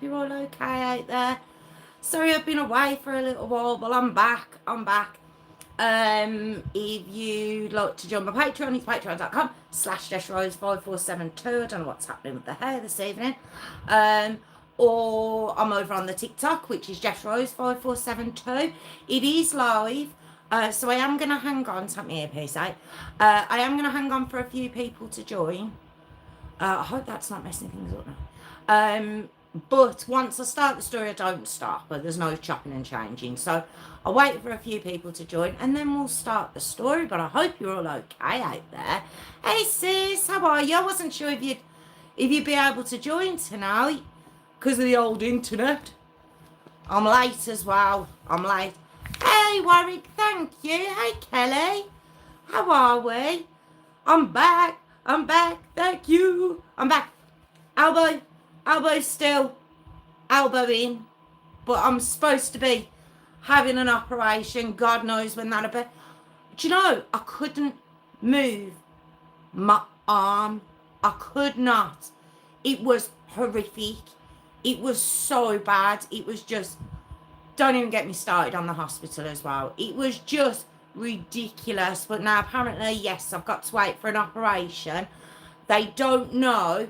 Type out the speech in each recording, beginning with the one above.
You're all okay out there? Sorry I've been away for a little while, but I'm back. If you'd like to join my Patreon, it's patreon.com/JessRose5472. I don't know what's happening with the hair this evening. Or I'm over on the TikTok, which is JessRose5472. It is live. So I am going to hang on. Tap me earpiece out. I am going to hang on for a few people to join. I hope that's not messing things up now. But once I start the story, I don't stop. But there's no chopping and changing. So I'll wait for a few people to join and then we'll start the story. But I hope you're all okay out there. Hey sis, how are you? I wasn't sure if you'd be able to join tonight because of the old internet. I'm late as well. I'm late. Hey Warwick, thank you. Hey Kelly, how are we? I'm back. Thank you. I'm back. Elbow still. Elbow in. But I'm supposed to be having an operation. God knows when that'll be. Do you know, I couldn't move my arm. I could not. It was horrific. It was so bad. It was just, don't even get me started on the hospital as well. It was just ridiculous. But now apparently, yes, I've got to wait for an operation. They don't know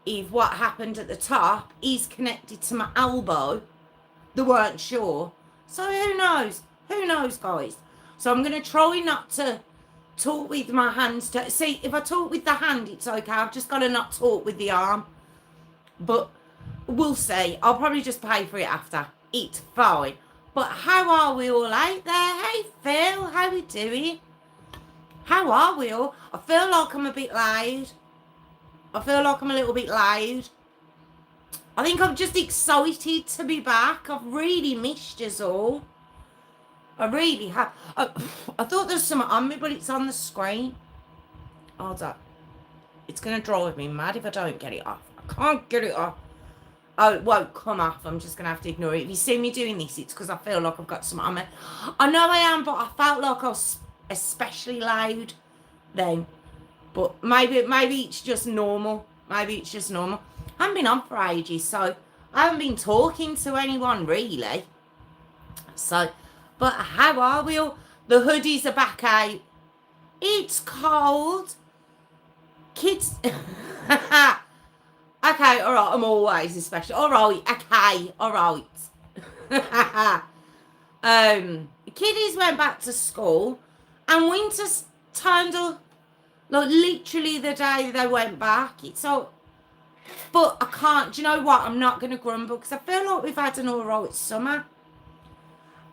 if what happened at the top is connected to my elbow. They weren't sure. So who knows? Who knows, guys? So I'm going to try not to talk with my hands. See, if I talk with the hand, it's okay. I've just got to not talk with the arm. But we'll see. I'll probably just pay for it after. It's fine. But how are we all out there? Hey, Phil, how we doing? How are we all? I feel like I'm a bit loud. I feel like I'm a little bit loud. I think I'm just excited to be back. I've really missed us all. I really have. I thought there was something on me, but it's on the screen. Hold on. It's going to drive me mad if I don't get it off. I can't get it off. Oh, it won't come off. I'm just going to have to ignore it. If you see me doing this, it's because I feel like I've got something on me. I know I am, but I felt like I was especially loud then. But maybe it's just normal. Maybe it's just normal. I haven't been on for ages, so I haven't been talking to anyone really. So, but how are we all? The hoodies are back out. It's cold. Kids. Okay, all right. I'm always especially. All right. Okay, all right. Kiddies went back to school, and winter's turned up. Like, literally the day they went back. It's so... But I can't... Do you know what? I'm not going to grumble because I feel like we've had an alright summer.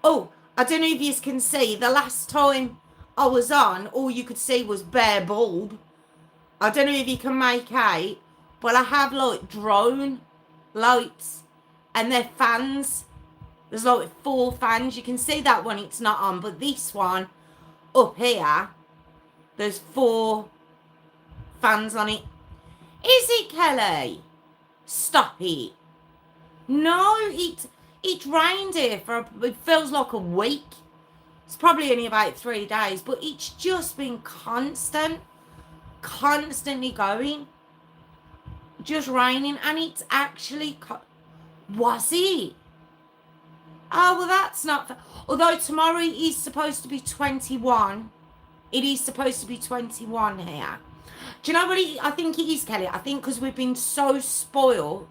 Oh, I don't know if you can see. The last time I was on, all you could see was bare bulb. I don't know if you can make out. But I have, like, drone lights. And they're fans. There's, like, 4 fans. You can see that one. It's not on. But this one, up here... There's 4 fans on it. Is it, Kelly? Stop it. No, it rained here for, it feels like a week. It's probably only about 3 days, but it's just been constantly going. Just raining, and it's actually, was it? Oh, well, that's not, although tomorrow is supposed to be 21. It is supposed to be 21 here. Do you know what I think it is, Kelly? I think because we've been so spoiled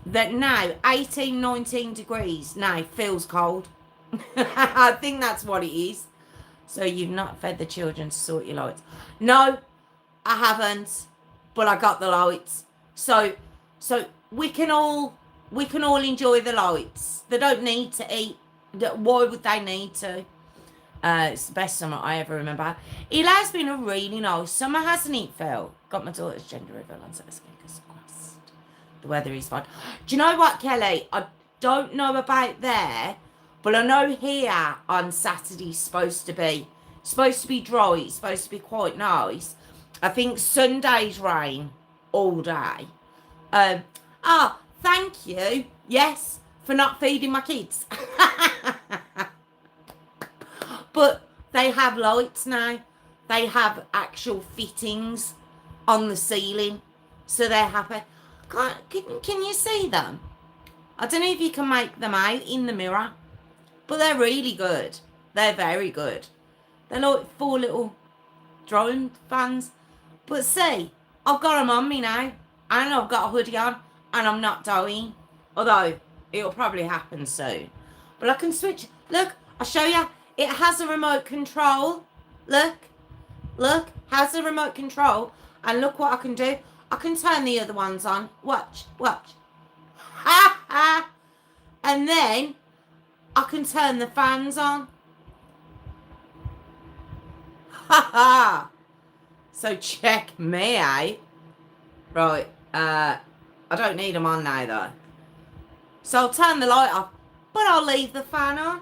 that now 18, 19 degrees now feels cold. I think that's what it is. So you've not fed the children to sort your lights. No, I haven't. But I got the lights. So we can all enjoy the lights. They don't need to eat. Why would they need to? It's the best summer I ever remember. It has been a really nice summer, hasn't it, Phil? Got my daughter's gender reveal on Saturday. The weather is fine. Do you know what, Kelly? I don't know about there, but I know here on Saturday supposed to be dry. It's supposed to be quite nice. I think Sunday's rain all day. Thank you. Yes, for not feeding my kids. But they have lights now. They have actual fittings on the ceiling. So they're happy. Can you see them? I don't know if you can make them out in the mirror, but they're really good. They're very good. They're like 4 little drone fans. But see, I've got them on me now, and I've got a hoodie on, and I'm not dying. Although, it'll probably happen soon. But I can switch. Look, I'll show you. It has a remote control. Look, has a remote control. And look what I can do. I can turn the other ones on. Watch. Ha ha. And then I can turn the fans on. Ha ha. So check me out. Right. I don't need them on now though. So I'll turn the light off, but I'll leave the fan on.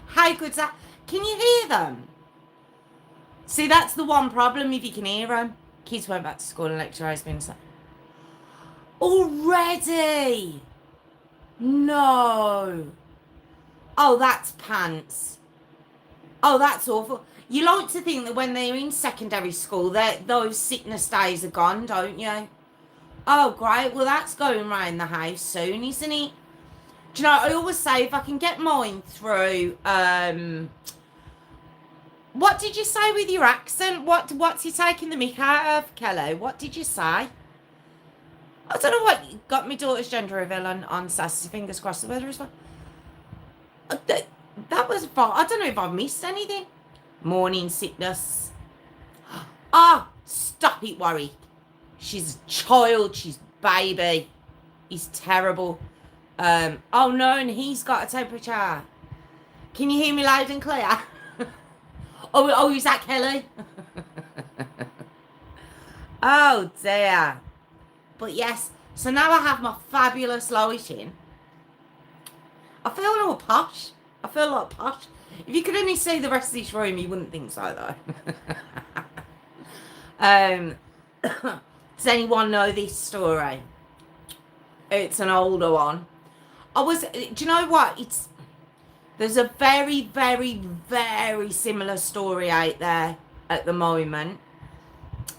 How good's that? Can you hear them? See, that's the one problem if you can hear them. Kids went back to school and lecture has been already. No. Oh, that's pants. Oh, that's awful. You like to think that when they're in secondary school, those sickness days are gone, don't you? Oh, great. Well, that's going round the house soon, isn't it? Do you know, I always say if I can get mine through, what did you say with your accent? What's he taking the mick out of, Kelly? What did you say? I don't know what got my daughter's gender reveal on Saturday. Fingers crossed the weather is fine. That was fun. I don't know if I've missed anything. Morning sickness. Ah, stop it, Warwick. She's a child. She's baby. He's terrible. Oh no, and he's got a temperature. Can you hear me loud and clear? oh, is that Kelly? Oh dear. But yes, so now I have my fabulous lighting. I feel a little posh. If you could only see the rest of this room, you wouldn't think so, though. Does anyone know this story? It's an older one. Do you know what? There's a very, very, very similar story out there at the moment.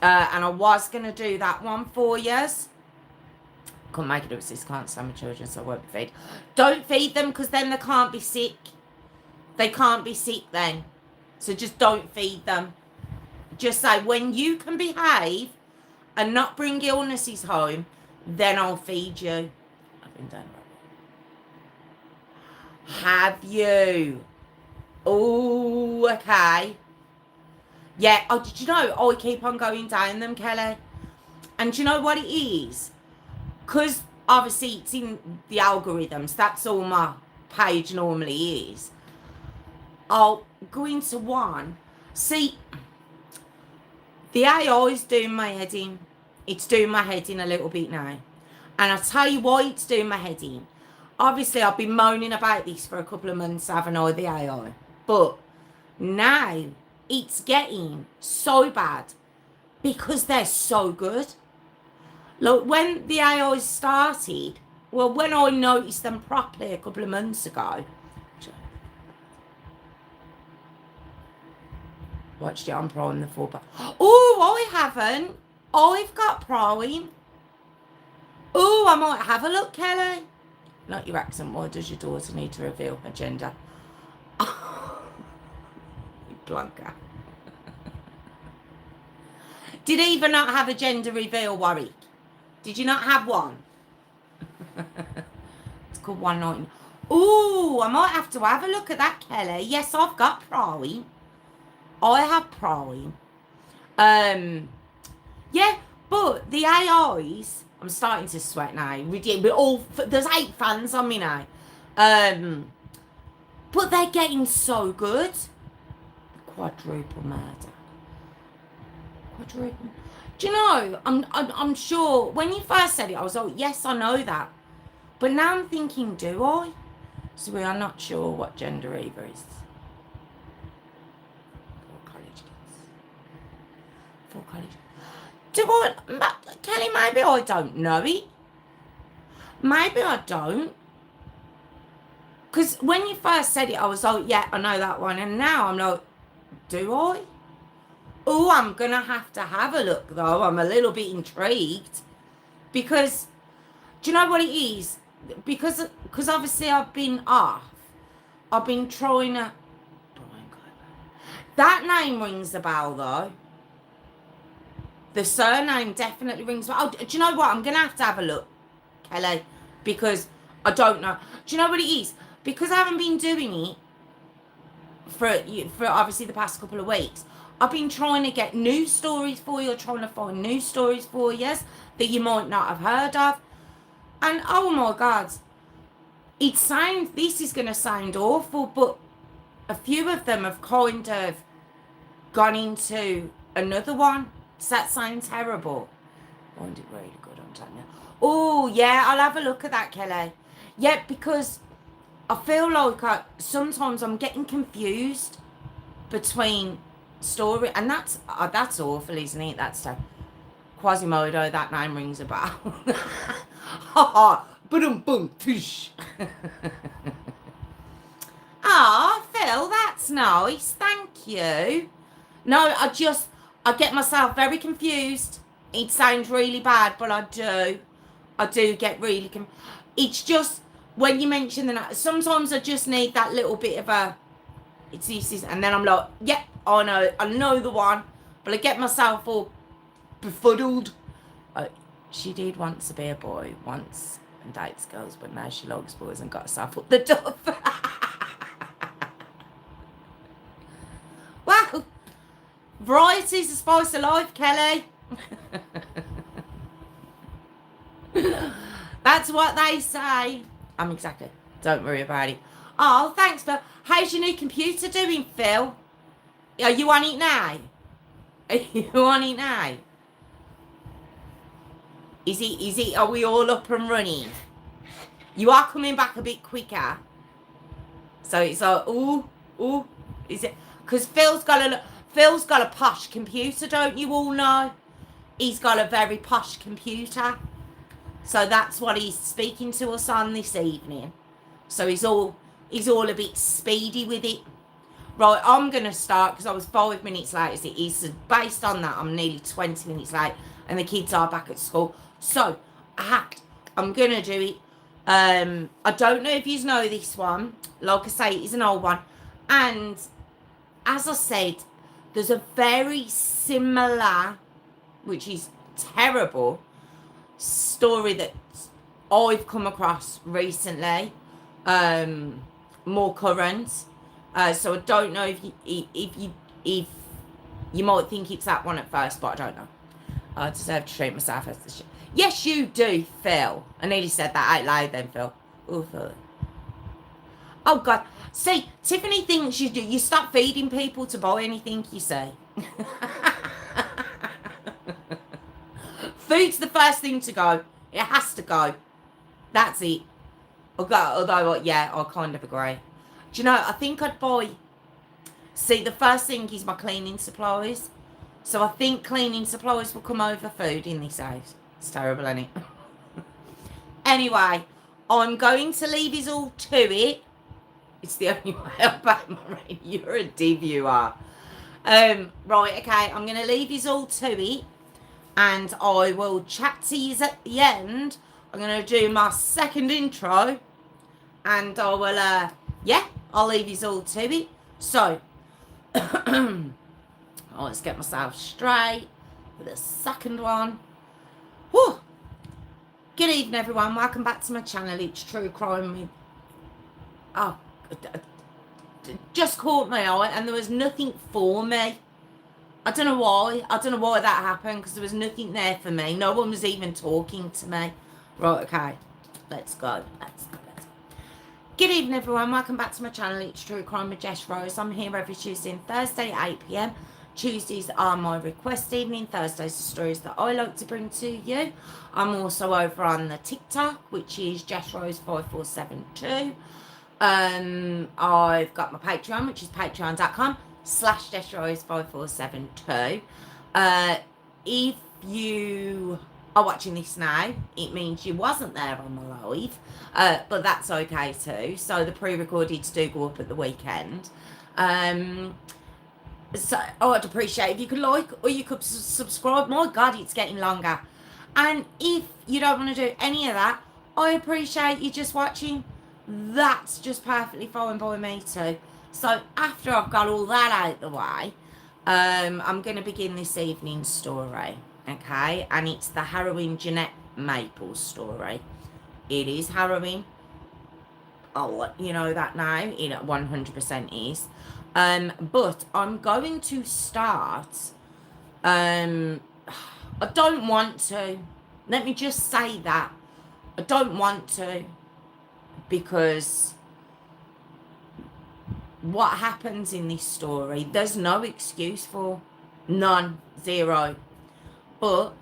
And I was going to do that one for you. Couldn't make it up, sis. Can't stand my children, so I won't be fed. Don't feed them, because then they can't be sick. They can't be sick then. So just don't feed them. Just say, when you can behave and not bring illnesses home, then I'll feed you. I've been done. Have you? Oh, okay. Yeah, oh, did you know? I keep on going down them, Kelly. And do you know what it is? Because obviously it's in the algorithms. That's all my page normally is. I'll go into one. See, the AI is doing my head in. It's doing my head in a little bit now. And I'll tell you why it's doing my head in. Obviously, I've been moaning about this for a couple of months, haven't I, the AI? But now it's getting so bad because they're so good. Look, when the AI started, well, when I noticed them properly a couple of months ago, watched it on Prime the 4. Oh, I haven't. I've got Prime. Oh, I might have a look, Kelly. Not your accent. Why does your daughter need to reveal her gender? Oh, you plunker. Did Eva not have a gender reveal, Warwick? Did you not have one? It's called 190. Oh, I might have to have a look at that, Kelly. Yes, I've got Prime. I have Prime. Yeah, but the AIs, I'm starting to sweat now. There's 8 fans on me now. But they're getting so good. Quadruple murder. Quadruple. Do you know? I'm sure when you first said it, I was like, yes, I know that. But now I'm thinking, do I? So we are not sure what gender Eva is. For college. Do I, Kelly, maybe I don't know it. Maybe I don't. Because when you first said it, I was like, yeah, I know that one. And now I'm like, do I? Oh, I'm going to have a look, though. I'm a little bit intrigued. Because, Do you know what it is? Because obviously I've been off. I've been trying to. That name rings a bell though. The surname definitely rings a bell. Oh, do you know what? I'm gonna have a look, Kelly, because I don't know. Do you know what it is? Because I haven't been doing it for obviously the past couple of weeks. I've been trying to get news stories for you, or trying to find news stories for you that you might not have heard of. And oh my God, this is going to sound awful, but a few of them have kind of gone into another one. Does that sound terrible? I find it really good, I'm telling you. Oh, yeah, I'll have a look at that, Kelly. Yeah, because I feel like sometimes I'm getting confused between story, and that's awful, isn't it? That's Quasimodo, that name rings a bell. Ha ha, boom, boom, tush. Ah, Phil, that's nice. Thank you. No, I get myself very confused. It sounds really bad, but I do get really it's just, when you mention that, sometimes I just need that little bit of a, it's this, and then I'm like, yeah, I know the one, but I get myself all befuddled. She did once to be a boy, once, and dates girls, but now she likes boys and got herself up the duff. Wow, variety's the spice of life, Kelly. That's what they say. Exactly. Don't worry about it. Oh, thanks, Phil. How's your new computer doing, Phil? Are you on it now? Are you on it now? Is it, are we all up and running? You are coming back a bit quicker. So it's like, ooh, is it? Because Phil's got a posh computer, don't you all know? He's got a very posh computer. So that's what he's speaking to us on this evening. So he's all a bit speedy with it. Right, I'm going to start because I was 5 minutes late as it is. So based on that, I'm nearly 20 minutes late and the kids are back at school. So I'm going to do it. I don't know if you know this one. Like I say, it's an old one. And as I said, there's a very similar, which is terrible, story that I've come across recently. More current. So I don't know if you might think it's that one at first, but I don't know. I deserve to treat myself as the shit. Yes, you do, Phil. I nearly said that out loud then, Phil. Oh, Phil. Oh, God. See, Tiffany thinks you stop feeding people to buy anything, you say. Food's the first thing to go. It has to go. That's it. Although, yeah, I kind of agree. Do you know, I think I'd buy... See, the first thing is my cleaning supplies. So I think cleaning supplies will come over food in this house. It's terrible, isn't it? Anyway, I'm going to leave you all to it. It's the only way I'm back, Maureen. You're a div, you are. Right, okay, I'm going to leave you all to it. And I will chat to you at the end. I'm going to do my second intro. And I will, I'll leave you all to it. So, let's get myself straight for the second one. Whew. Good evening, everyone. Welcome back to my channel. It's True Crime with... just caught my eye and there was nothing for me. I don't know why. I don't know why that happened because there was nothing there for me. No one was even talking to me. Right, okay. Let's go. Good evening, everyone. Welcome back to my channel. It's True Crime with Jess Rose. I'm here every Tuesday and Thursday at 8 p.m. Tuesdays are my request evening. Thursdays are stories that I like to bring to you. I'm also over on the TikTok, which is Jess Rose 5472. I've got my Patreon, which is patreon.com/Jess Rose 5472. If you are watching this now, it means you wasn't there on the live, but that's okay too. So the pre-recordeds do go up at the weekend. So I'd appreciate if you could like or you could subscribe. My God, it's getting longer. And if you don't want to do any of that, I appreciate you just watching. That's just perfectly fine by me too. So after I've got all that out the way, I'm going to begin this evening's story, okay? And it's the Harrowing Jeanette Maples story. It is harrowing. I'll let you know that now. It 100% is. But I'm going to start. I don't want to. Let me just say that. I don't want to, because what happens in this story, there's no excuse for. None. Zero. But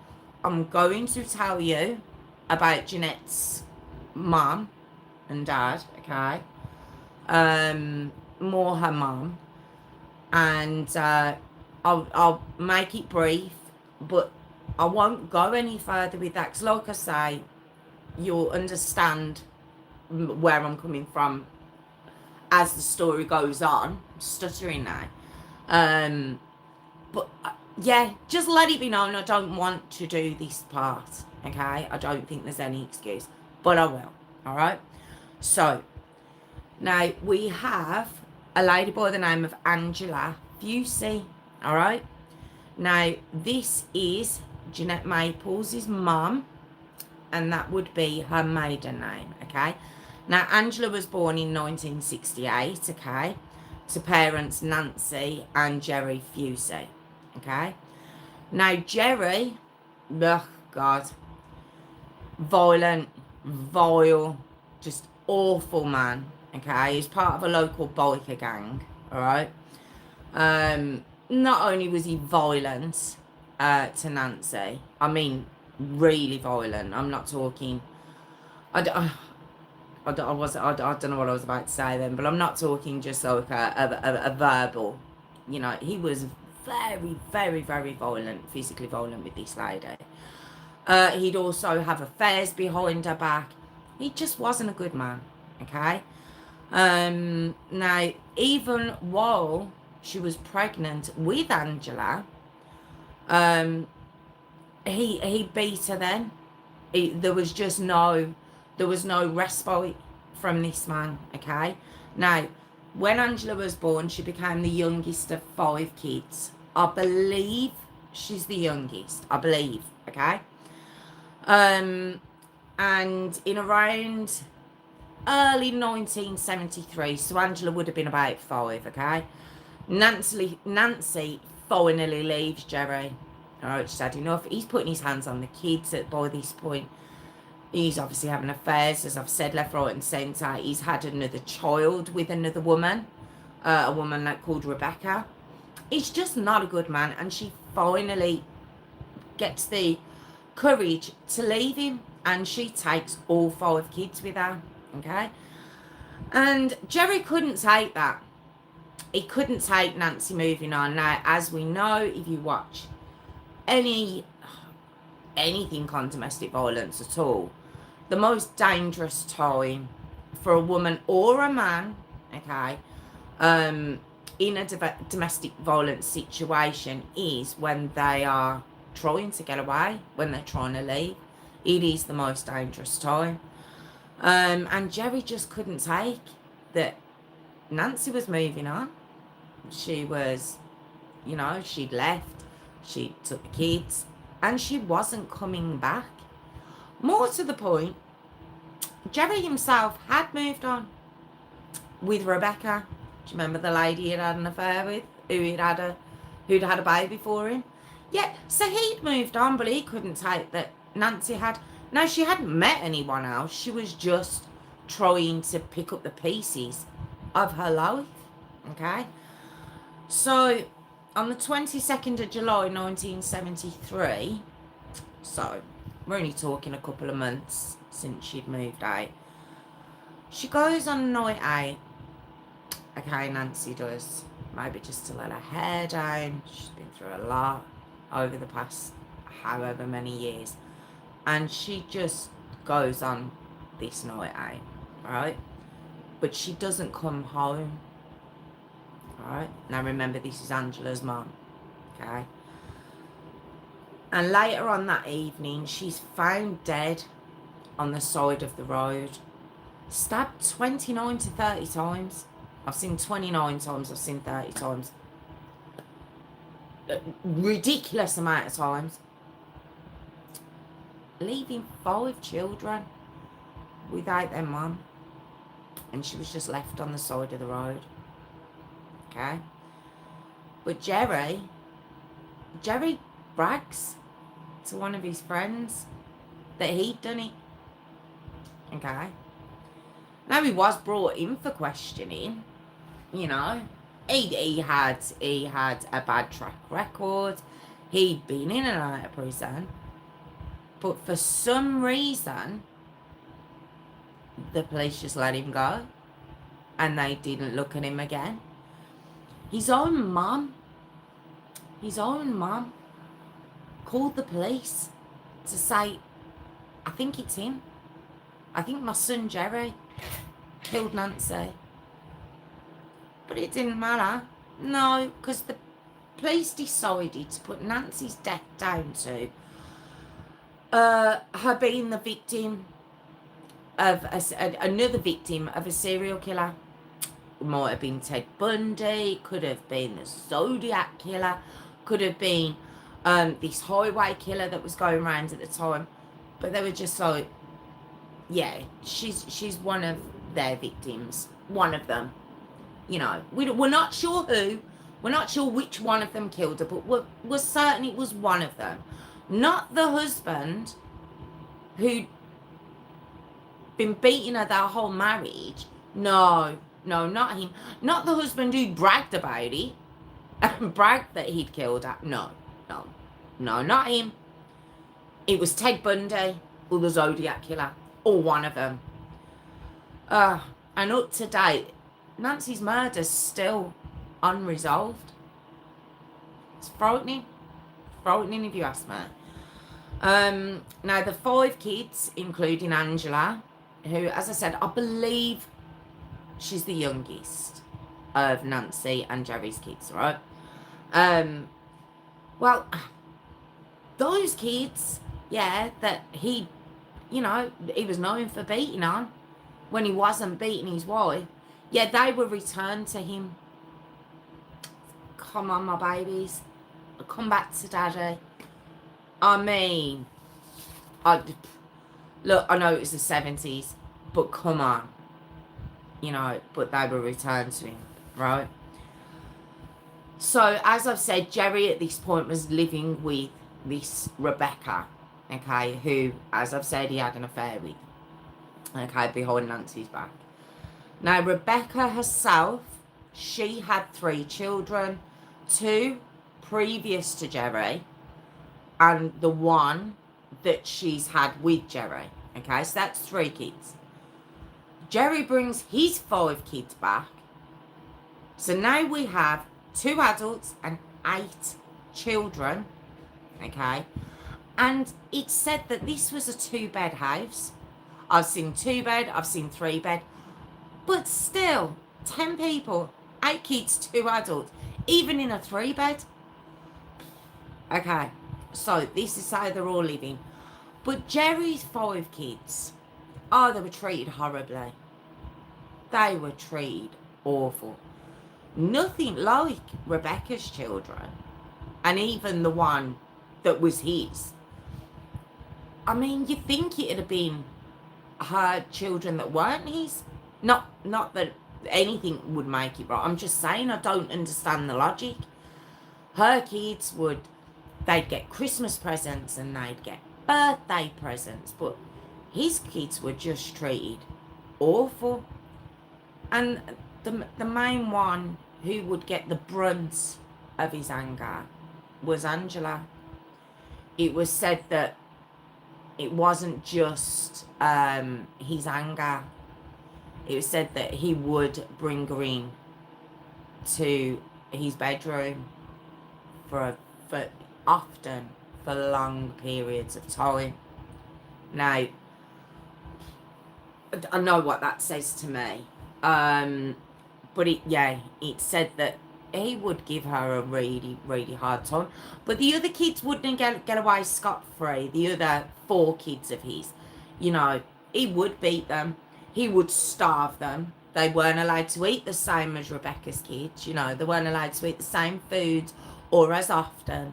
I'm going to tell you about Jeanette's mum and dad, okay? More her mum. And I'll make it brief, but I won't go any further with that, because like I say, you'll understand where I'm coming from as the story goes on. I'm stuttering now. But yeah, just let it be known I don't want to do this part, okay? I don't think there's any excuse, but I will, all right? So, now we have a lady by the name of Angela Feusi, all right? Now, this is Jeanette Maples' mum, and that would be her maiden name, okay? Now, Angela was born in 1968, okay, to parents Nancy and Jerry Feusi, okay? Now, Jerry, oh God, violent, vile, just awful man, okay? He's part of a local biker gang, all right? Not only was he violent to Nancy, I mean, really violent. I'm not talking, I don't know what I was about to say then, but I'm not talking just like a verbal, you know. He was very, very, very violent, physically violent with this lady. He'd also have affairs behind her back. He just wasn't a good man, okay? Now, even while she was pregnant with Angela, he beat her then. There was no respite from this man, okay? Now, when Angela was born, she became the youngest of 5 kids. I believe she's the youngest, I believe, okay? And in around early 1973, so Angela would have been about 5, okay? Nancy finally leaves Jerry. All right, she's had enough. He's putting his hands on the kids by this point. He's obviously having affairs, as I've said, left, right and centre. He's had another child with another woman, a woman called Rebecca. He's just not a good man, and she finally gets the courage to leave him, and she takes all 5 kids with her, okay? And Jerry couldn't take that. He couldn't take Nancy moving on. Now, as we know, if you watch anything on domestic violence at all, the most dangerous time for a woman or a man, okay, in a domestic violence situation is when they are trying to get away, when they're trying to leave. It is the most dangerous time. And Jerry just couldn't take that Nancy was moving on. She was, you know, she'd left, she took the kids, and she wasn't coming back. More to the point, Jerry himself had moved on with Rebecca. Do you remember the lady he'd had an affair with, who'd had a baby for him? Yeah, so he'd moved on, but he couldn't take that Nancy had. No, she hadn't met anyone else. She was just trying to pick up the pieces of her life, okay? So, on the 22nd of July, 1973, so we're only talking a couple of months since she'd moved out, she goes on a night out. Okay, Nancy does. Maybe just to let her hair down. She's been through a lot over the past however many years. And she just goes on this night out, right? But she doesn't come home. Alright, now remember, this is Angela's mum, okay? And later on that evening, she's found dead on the side of the road. Stabbed 29 to 30 times. I've seen 29 times, I've seen 30 times. Ridiculous amount of times. Leaving 5 children without their mum. And she was just left on the side of the road. Okay? But Jerry brags to one of his friends that he'd done it. Okay? Now, he was brought in for questioning, you know. He had a bad track record. He'd been in and out of prison. But for some reason, the police just let him go. And they didn't look at him again. His own mum called the police to say, I think it's him. I think my son Jerry killed Nancy. But it didn't matter. No, because the police decided to put Nancy's death down to her being the victim of another victim of a serial killer. It might have been Ted Bundy, could have been the Zodiac killer, could have been this highway killer that was going around at the time. But they were just like, yeah, she's one of their victims, one of them. You know, we're not sure who, we're not sure which one of them killed her, but we're certain it was one of them. Not the husband who'd been beating her their whole marriage. No, not him. Not the husband who bragged about it and bragged that he'd killed her. No, not him. It was Ted Bundy or the Zodiac killer, or one of them. And up to date, Nancy's murder's still unresolved. It's frightening if you ask me. Now the 5 kids, including Angela, who, as I said, I believe she's the youngest of Nancy and Jerry's kids, right? Well, those kids, yeah, that he, you know, he was known for beating on when he wasn't beating his wife, yeah, they were returned to him. Come on, my babies. Come back to daddy. I mean, look, I know it was the 70s, but come on. You know, but they were returned to him, right? So, as I've said, Jerry at this point was living with this Rebecca, okay, who, as I've said, he had an affair with, okay, behind Nancy's back. Now, Rebecca herself, she had 3 children, 2 previous to Jerry, and the one that she's had with Jerry, okay, so that's 3 kids. Jerry brings his 5 kids back, so now we have 2 adults and 8 children, okay, and it's said that this was a 2-bed house. I've seen 2-bed, I've seen 3-bed, but still, 10 people, 8 kids, 2 adults, even in a 3-bed. Okay, so this is how they're all living. But Jerry's 5 kids, oh, they were treated horribly. They were treated awful. Nothing like Rebecca's children, and even the one that was his. I mean, you think it'd have been her children that weren't his? Not that anything would make it right. I'm just saying I don't understand the logic. Her kids they'd get Christmas presents and they'd get birthday presents, but his kids were just treated awful. And the main one who would get the brunt of his anger was Angela. It was said that it wasn't just his anger. It was said that he would bring her in to his bedroom for often for long periods of time. Now, I know what that says to me. But it said that he would give her a really, really hard time. But the other kids wouldn't get away scot-free. The other 4 kids of his. You know, he would beat them. He would starve them. They weren't allowed to eat the same as Rebecca's kids. You know, they weren't allowed to eat the same foods or as often.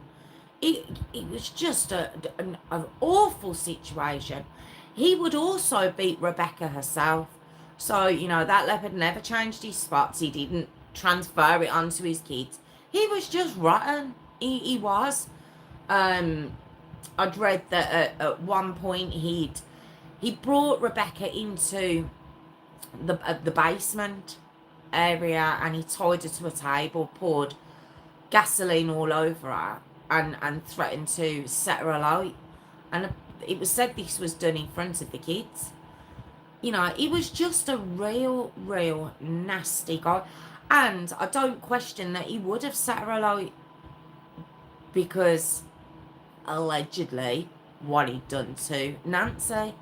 It was just an awful situation. He would also beat Rebecca herself. So, you know, that leopard never changed his spots. He didn't transfer it onto his kids. He was just rotten. He was. I'd read that at one point he brought Rebecca into the basement area, and he tied her to a table, poured gasoline all over her, and threatened to set her alight. And it was said this was done in front of the kids. You know, he was just a real nasty guy. And I don't question that he would have set her alight, because allegedly what he'd done to Nancy.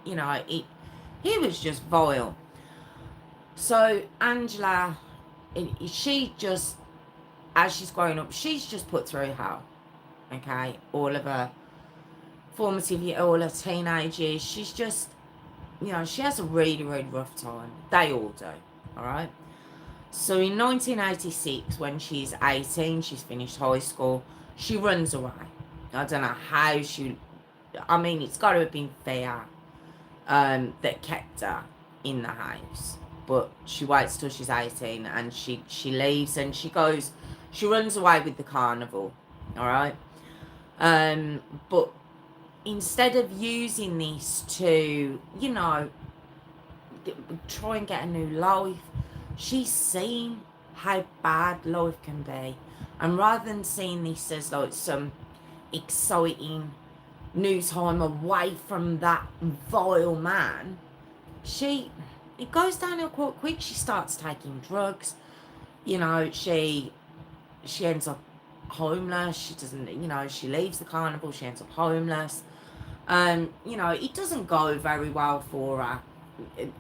You know, he was just vile. So Angela, she just, as she's growing up, she's just put through hell. Okay, all of her formative years, all her teenage years, she's just, you know, she has a really rough time. They all do, all right? So in 1986, when she's 18, she's finished high school, she runs away. I don't know how I mean, it's got to have been fear that kept her in the house. But she waits till she's 18, and she leaves, and she runs away with the carnival, all right? But instead of using this to, you know, try and get a new life, she's seen how bad life can be. And rather than seeing this as like some exciting new time away from that vile man, it goes downhill quite quick. She starts taking drugs. You know, she ends up homeless. She doesn't, you know, she leaves the carnival, she ends up homeless. You know, it doesn't go very well for her.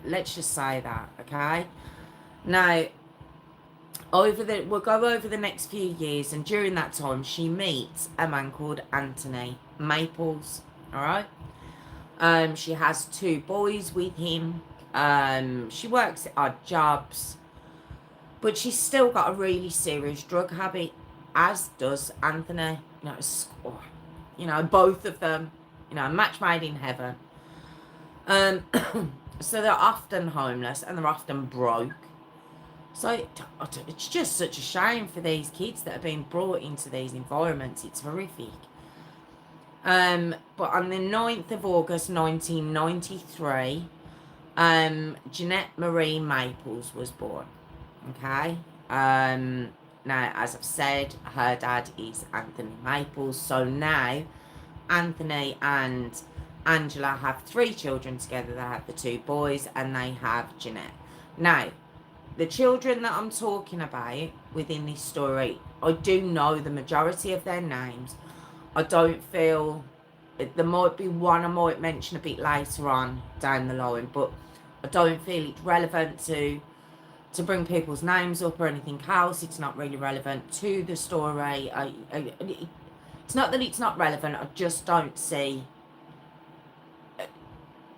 Let's just say that, okay? Now, we'll go over the next few years, and during that time, she meets a man called Anthony Maples, all right? She has 2 boys with him. She works at odd jobs, but she's still got a really serious drug habit, as does Anthony. You know, both of them, you know, match made in heaven. So they're often homeless, and they're often broke. So it's just such a shame for these kids that are being brought into these environments. It's horrific. But on the 9th of August 1993, Jeanette Marie Maples was born. Okay? Now, as I've said, her dad is Anthony Maples. So now, Anthony and Angela have 3 children together. They have the 2 boys, and they have Jeanette. Now, the children that I'm talking about within this story, I do know the majority of their names. I don't feel, there might be one I might mention a bit later on down the line, but I don't feel it's relevant to bring people's names up or anything else. It's not really relevant to the story. It's not that it's not relevant, I just don't see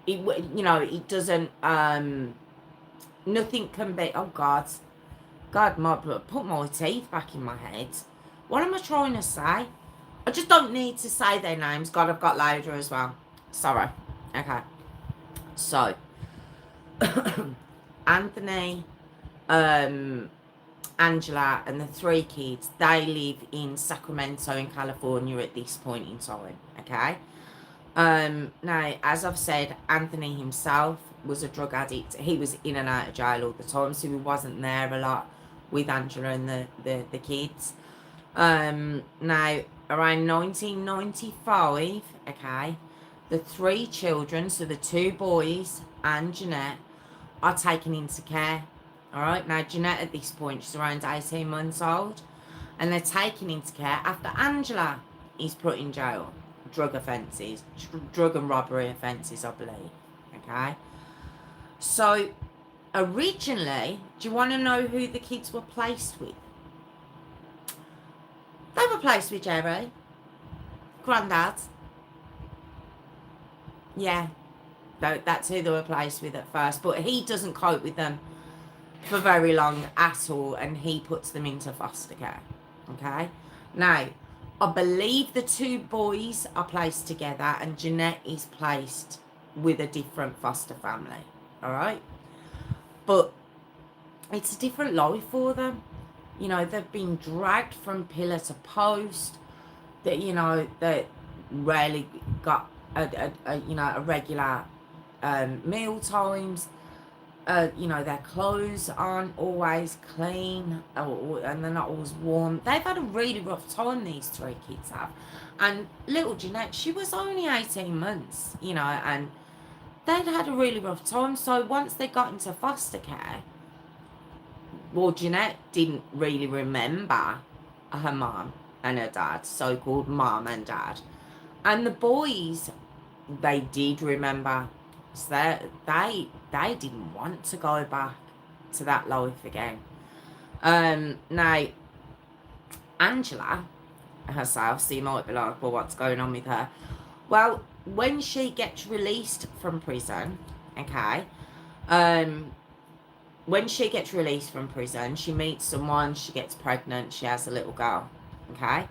it, you know, it doesn't, nothing can be, oh God, put my teeth back in my head. What am I trying to say? I just don't need to say their names. God, I've got louder as well. Sorry. Okay. So, Anthony, Angela, and the 3 kids, they live in Sacramento in California at this point in time. Okay. Now, as I've said, Anthony himself was a drug addict. He was in and out of jail all the time, so he wasn't there a lot with Angela and the kids. Now, around 1995, okay, the 3 children, so the 2 boys and Jeanette, are taken into care. All right, now Jeanette at this point, she's around 18 months old, and they're taken into care after Angela is put in jail. Drug offences, drug and robbery offences, I believe. Okay. So, originally, do you want to know who the kids were placed with? They were placed with Jerry. Grandad. Yeah. That's who they were placed with at first. But he doesn't cope with them for very long at all, and he puts them into foster care. Okay? Now, I believe the two boys are placed together, and Jeanette is placed with a different foster family. All right? But it's a different life for them. You know, they've been dragged from pillar to post. That, you know, they rarely got a regular meal times. You know, their clothes aren't always clean, and they're not always warm. They've had a really rough time, these three kids have. And little Jeanette, she was only 18 months, you know, and they'd had a really rough time. So once they got into foster care, well, Jeanette didn't really remember her mom and her dad, so-called mom and dad. And the boys, they did remember. So they didn't want to go back to that life again. Now, Angela herself, so you might be like, well, what's going on with her? Well, when she gets released from prison, okay, when she gets released from prison, she meets someone, she gets pregnant, she has a little girl, okay?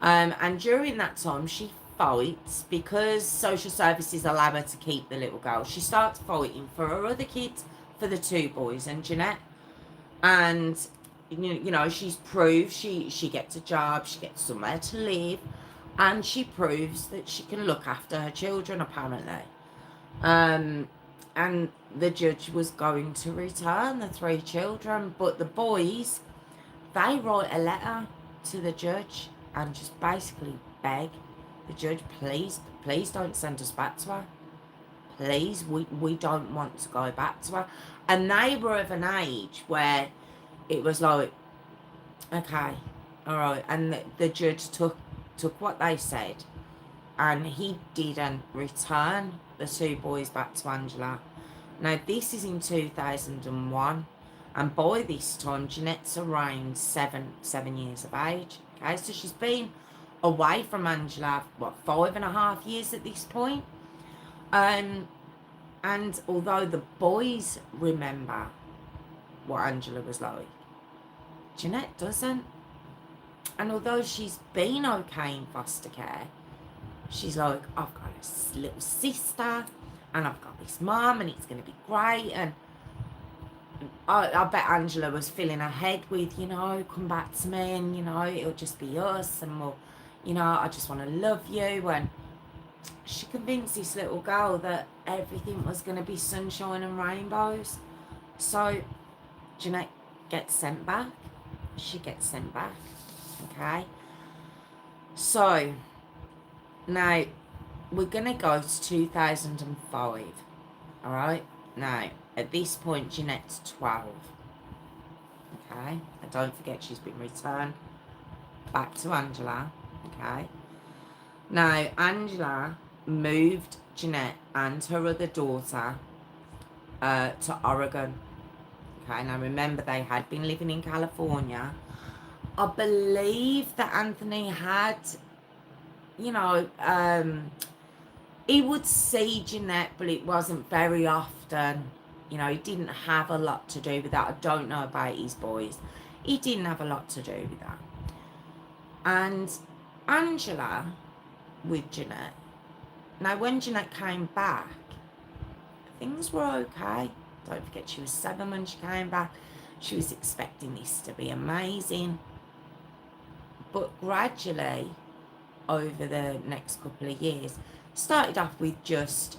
And during that time, she fights because social services allow her to keep the little girl. She starts fighting for her other kids, for the two boys and Jeanette. And, you know, she's proved she gets a job, she gets somewhere to live, and she proves that she can look after her children, apparently. And the judge was going to return the three children, but the boys, they write a letter to the judge and just basically beg the judge, please don't send us back to her. Please, we don't want to go back to her. And they were of an age where it was like, okay, all right. And the judge took what they said, and he didn't return the two boys back to Angela. Now, this is in 2001, and by this time, Jeanette's around seven years of age. Okay, so she's been away from Angela, 5.5 years at this point. And although the boys remember what Angela was like, Jeanette doesn't. And although she's been okay in foster care, she's like, I've got a little sister, and I've got this mum, and it's going to be great. And I bet Angela was filling her head with, you know, come back to me, and, you know, it'll just be us, and we'll, you know, I just want to love you. And she convinced this little girl that everything was going to be sunshine and rainbows. So Jeanette gets sent back. She gets sent back. Okay. So now we're going to go to 2005. All right. Now, at this point, Jeanette's 12. Okay. And don't forget, she's been returned back to Angela. Okay. Now, Angela moved Jeanette and her other daughter to Oregon. Okay. Now, remember, they had been living in California. I believe that Anthony had, you know, he would see Jeanette, but it wasn't very often. You know, he didn't have a lot to do with that. I don't know about his boys. He didn't have a lot to do with that. And Angela with Jeanette. Now, when Jeanette came back, things were okay. Don't forget, she was 7 when she came back. She was expecting this to be amazing. But gradually, over the next couple of years, started off with just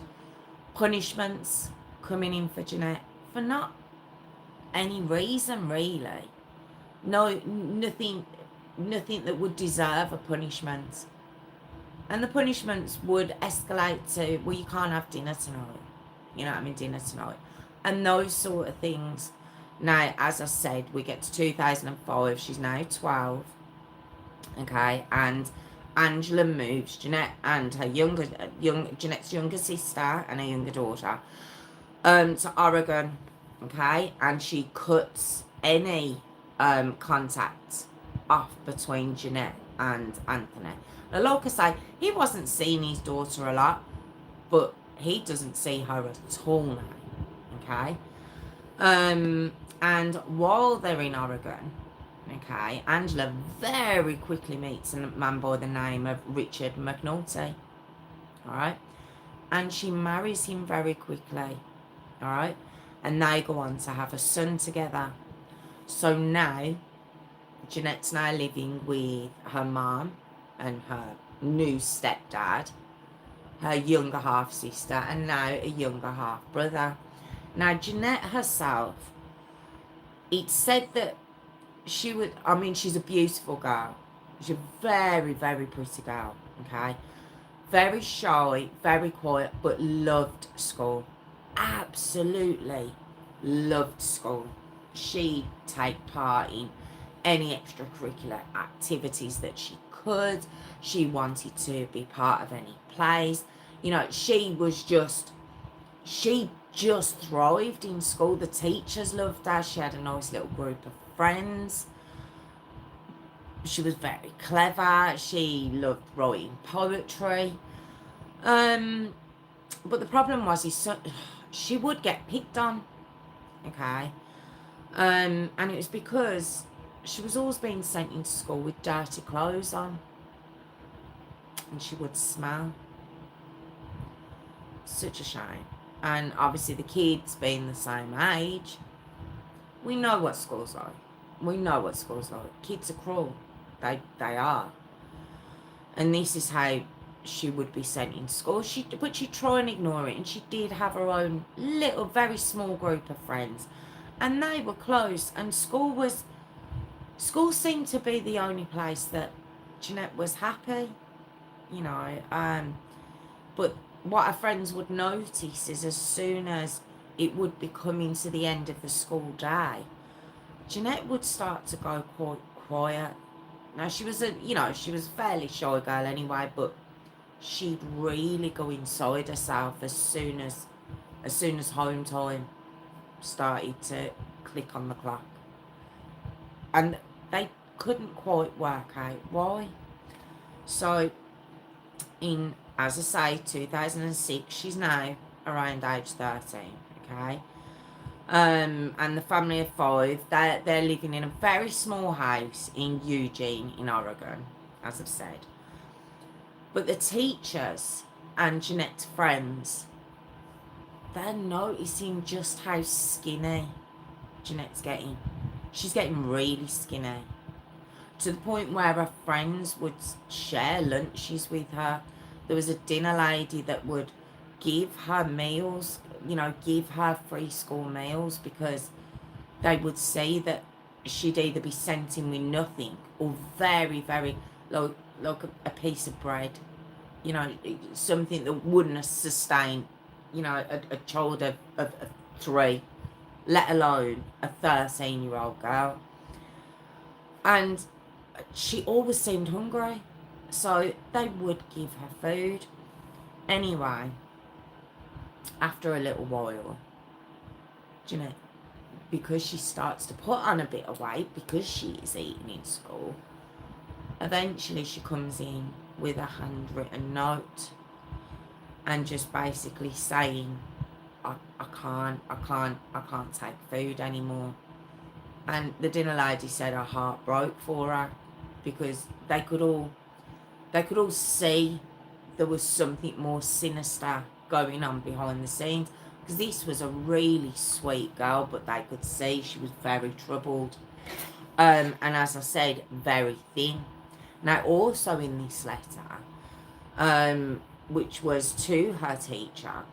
punishments coming in for Jeanette for not any reason, really. No, nothing that would deserve a punishment. And the punishments would escalate to, well, you can't have dinner tonight. You know what I mean? Dinner tonight. And those sort of things. Now, as I said, we get to 2005. She's now 12. Okay. And Angela moves Jeanette and her Jeanette's younger sister and her younger daughter to Oregon. Okay. And she cuts any contact off between Jeanette and Anthony. Now, like I say, he wasn't seeing his daughter a lot, but he doesn't see her at all now. Okay. And while they're in Oregon, okay, Angela very quickly meets a man by the name of Richard McNulty. All right. And she marries him very quickly. All right. And they go on to have a son together. So now, Jeanette's now living with her mom and her new stepdad, her younger half sister, and now a younger half brother. Now, Jeanette herself, it's said that she would, I mean, she's a beautiful girl. She's a very, very pretty girl, okay? Very shy, very quiet, but loved school. Absolutely loved school. She'd take part in any extracurricular activities that she could. She wanted to be part of any plays. You know, she just thrived in school. The teachers loved her. She had a nice little group of friends. She was very clever. She loved writing poetry. But the problem was, she would get picked on. Okay. And it was because she was always being sent into school with dirty clothes on. And she would smell. Such a shame. And obviously the kids being the same age, we know what school's like. We know what school's like. Kids are cruel. They are. And this is how she would be sent in school. But she'd try and ignore it. And she did have her own little, very small group of friends. And they were close. And school seemed to be the only place that Jeanette was happy. You know. But what her friends would notice is as soon as it would be coming to the end of the school day, Jeanette would start to go quite quiet. Now, she was a fairly shy girl anyway, but she'd really go inside herself as soon as home time started to click on the clock. And they couldn't quite work out why. So, as I say, 2006, she's now around age 13, okay? And the family of 5, they're living in a very small house in Eugene, in Oregon, as I've said. But the teachers and Jeanette's friends, they're noticing just how skinny Jeanette's getting. She's getting really skinny. To the point where her friends would share lunches with her. There was a dinner lady that would give her meals, give her free school meals, because they would see that she'd either be sent in with nothing or very, very, like a piece of bread, something that wouldn't have sustained, a child of 3, let alone a 13-year-old girl. And she always seemed hungry. So they would give her food. Anyway, after a little while, Jeanette, because she starts to put on a bit of weight, because she is eating in school, eventually she comes in with a handwritten note and just basically saying, I can't take food anymore. And the dinner lady said her heart broke for her, because they could all see there was something more sinister going on behind the scenes. Because this was a really sweet girl, but they could see she was very troubled. And as I said, very thin. Now, also in this letter, which was to her teacher,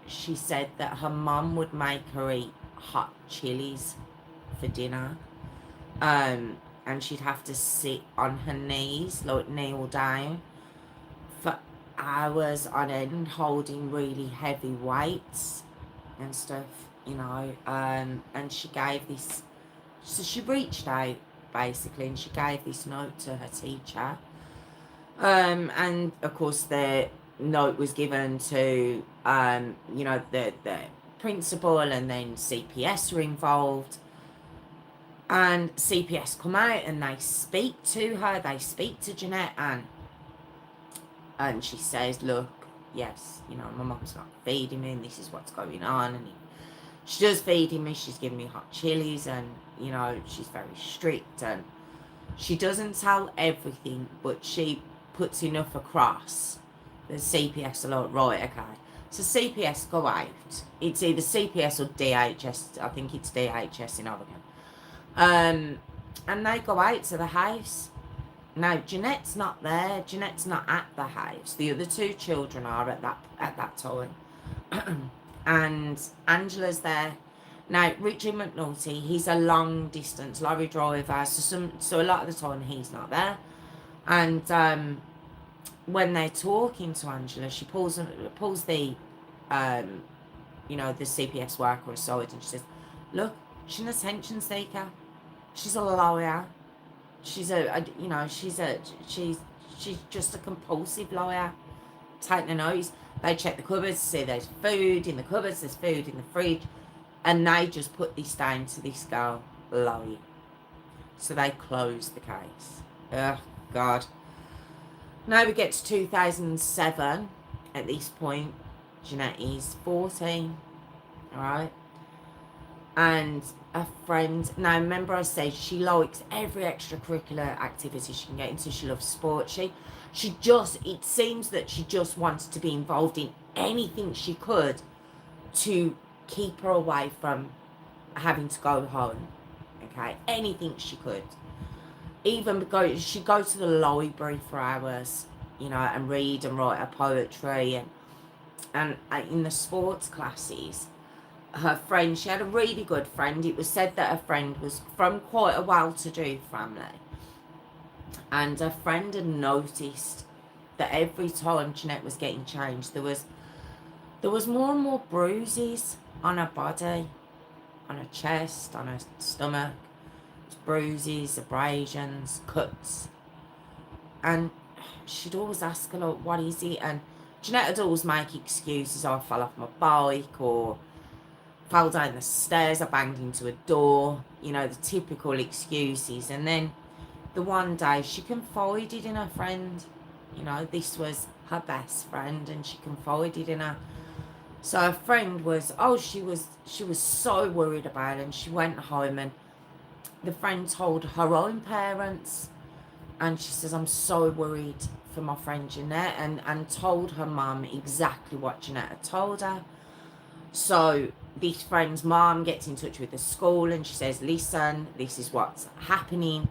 she said that her mum would make her eat hot chilies for dinner. And she'd have to sit on her knees, like kneel down, for hours on end, holding really heavy weights and stuff, and she gave this, so she reached out, basically, and she gave this note to her teacher, and of course the note was given to, the principal, and then CPS were involved. And CPS come out and they speak to her, they speak to Jeanette, and she says, look, yes, you know, my mum's not feeding me and this is what's going on. And she does feeding me, she's giving me hot chilies and, you know, she's very strict and she doesn't tell everything, but she puts enough across. The CPS are like, right, okay. So CPS go out. It's either CPS or DHS. I think it's DHS in Oregon. And they go out to the house. Now, Jeanette's not there. Jeanette's not at the house. The other two children are at that time. And Angela's there. Now, Richard McNulty, he's a long-distance lorry driver, so a lot of the time he's not there. And when they're talking to Angela, she pulls the, you know, the CPS worker aside, and she says, "Look, she's an attention seeker. She's a lawyer. She's you know, she's just a compulsive lawyer. Take the notes. They check the cupboards, see there's food in the cupboards, there's food in the fridge." And they just put this down to this girl lying. So they closed the case. Oh, God. Now we get to 2007. At this point, Jeanette is 14. Alright? And a friend... Now, remember I said she likes every extracurricular activity she can get into. She loves sport. She just... It seems that she just wanted to be involved in anything she could to keep her away from having to go home. Okay, anything she could. Even she'd go to the library for hours, you know, and read and write her poetry. And in the sports classes, her friend, she had a really good friend. It was said that her friend was from quite a well-to-do family. And her friend had noticed that every time Jeanette was getting changed, there was more and more bruises on her body, on her chest, on her stomach. Bruises, abrasions, cuts. And she'd always ask her, like, what is it? And Jeanette would always make excuses. I fell off my bike, or fell down the stairs, I banged into a door. You know, the typical excuses. And then the one day she confided in her friend. You know, this was her best friend, and she confided in her. So her friend was, she was so worried about it, and she went home, and the friend told her own parents, and she says, "I'm so worried for my friend Jeanette," and told her mum exactly what Jeanette had told her. So this friend's mum gets in touch with the school, and she says, "Listen, this is what's happening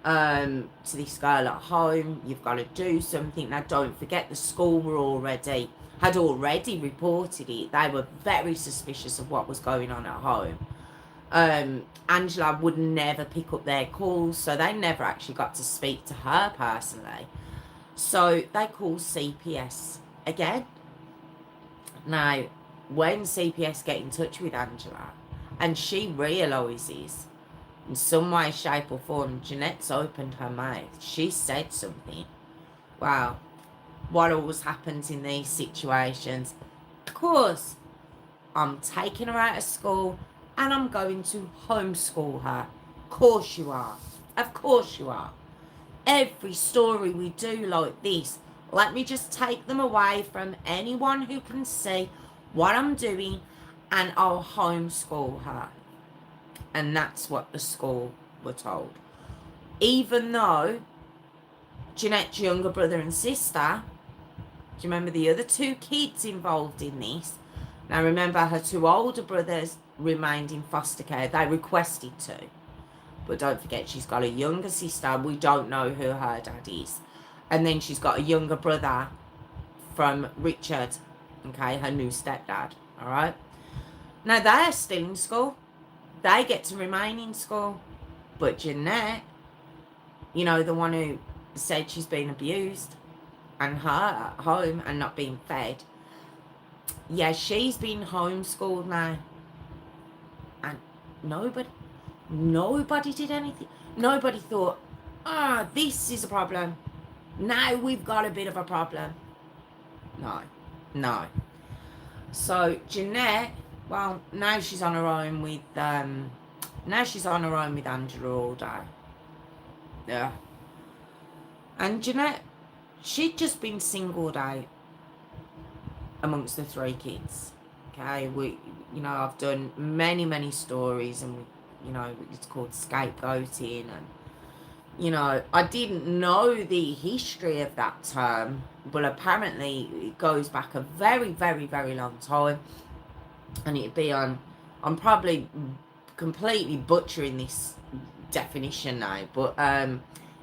to this girl at home. You've got to do something." Now, don't forget, the school had already reported it. They were very suspicious of what was going on at home. Angela would never pick up their calls, so they never actually got to speak to her personally. So they call CPS again. Now, when CPS get in touch with Angela, and she realises in some way, shape or form, Jeanette's opened her mouth, she said something. Wow. What always happens in these situations? Of course, I'm taking her out of school and I'm going to homeschool her. Of course you are. Of course you are. Every story we do like this, let me just take them away from anyone who can see what I'm doing, and I'll homeschool her. And that's what the school were told. Even though Jeanette's younger brother and sister, do you remember the other two kids involved in this? Now remember, her two older brothers remained in foster care. They requested to. But don't forget, she's got a younger sister. We don't know who her dad is. And then she's got a younger brother from Richard, okay, her new stepdad, all right? Now, they're still in school. They get to remain in school. But Jeanette, you know, the one who said she's been abused, and her at home and not being fed, yeah, she's been homeschooled now. And nobody did anything. Nobody thought, this is a problem. Now we've got a bit of a problem. No. So Jeanette, well, now she's on her own with Angela all day. Yeah. And Jeanette, she'd just been singled out. amongst the 3 kids. Okay, I've done many stories, and it's called scapegoating, and I didn't know the history of that term, but apparently it goes back a very, very, very long time, and it'd be on. I'm probably completely butchering this definition now, but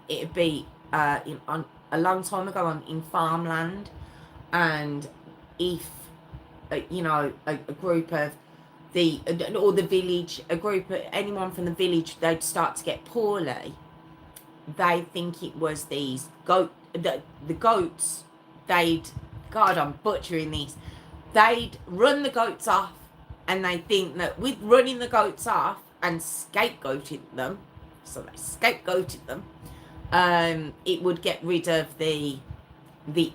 it'd be on a long time ago in farmland, and if a group of the village, a group of anyone from the village, they'd start to get poorly. They think it was these the goats. God, I'm butchering this. They'd run the goats off, and they think that with running the goats off and scapegoating them, so they scapegoated them, it would get rid of the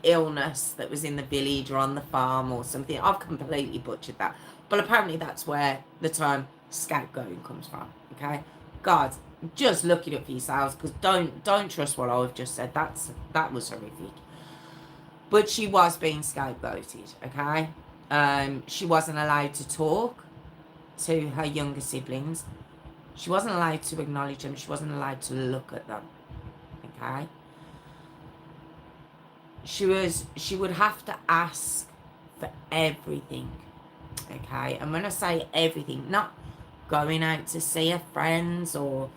illness that was in the village or on the farm or something. I've completely butchered that, but apparently that's where the term scapegoating comes from. Okay, God, just look it up for yourselves, because don't trust what I've just said. That was horrific. But she was being scapegoated. Okay, she wasn't allowed to talk to her younger siblings. She wasn't allowed to acknowledge them. She wasn't allowed to look at them. Okay. She would have to ask for everything. Okay. And when I say everything, not going out to see her friends, or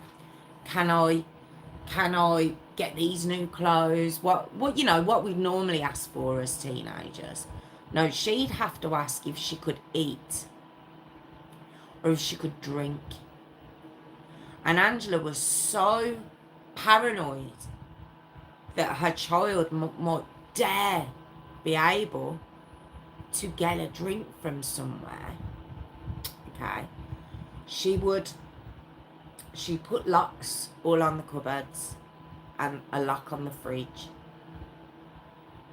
can I get these new clothes? What we normally ask for as teenagers. No, she'd have to ask if she could eat, or if she could drink. And Angela was so paranoid that her child might dare be able to get a drink from somewhere. Okay. She put locks all on the cupboards and a lock on the fridge.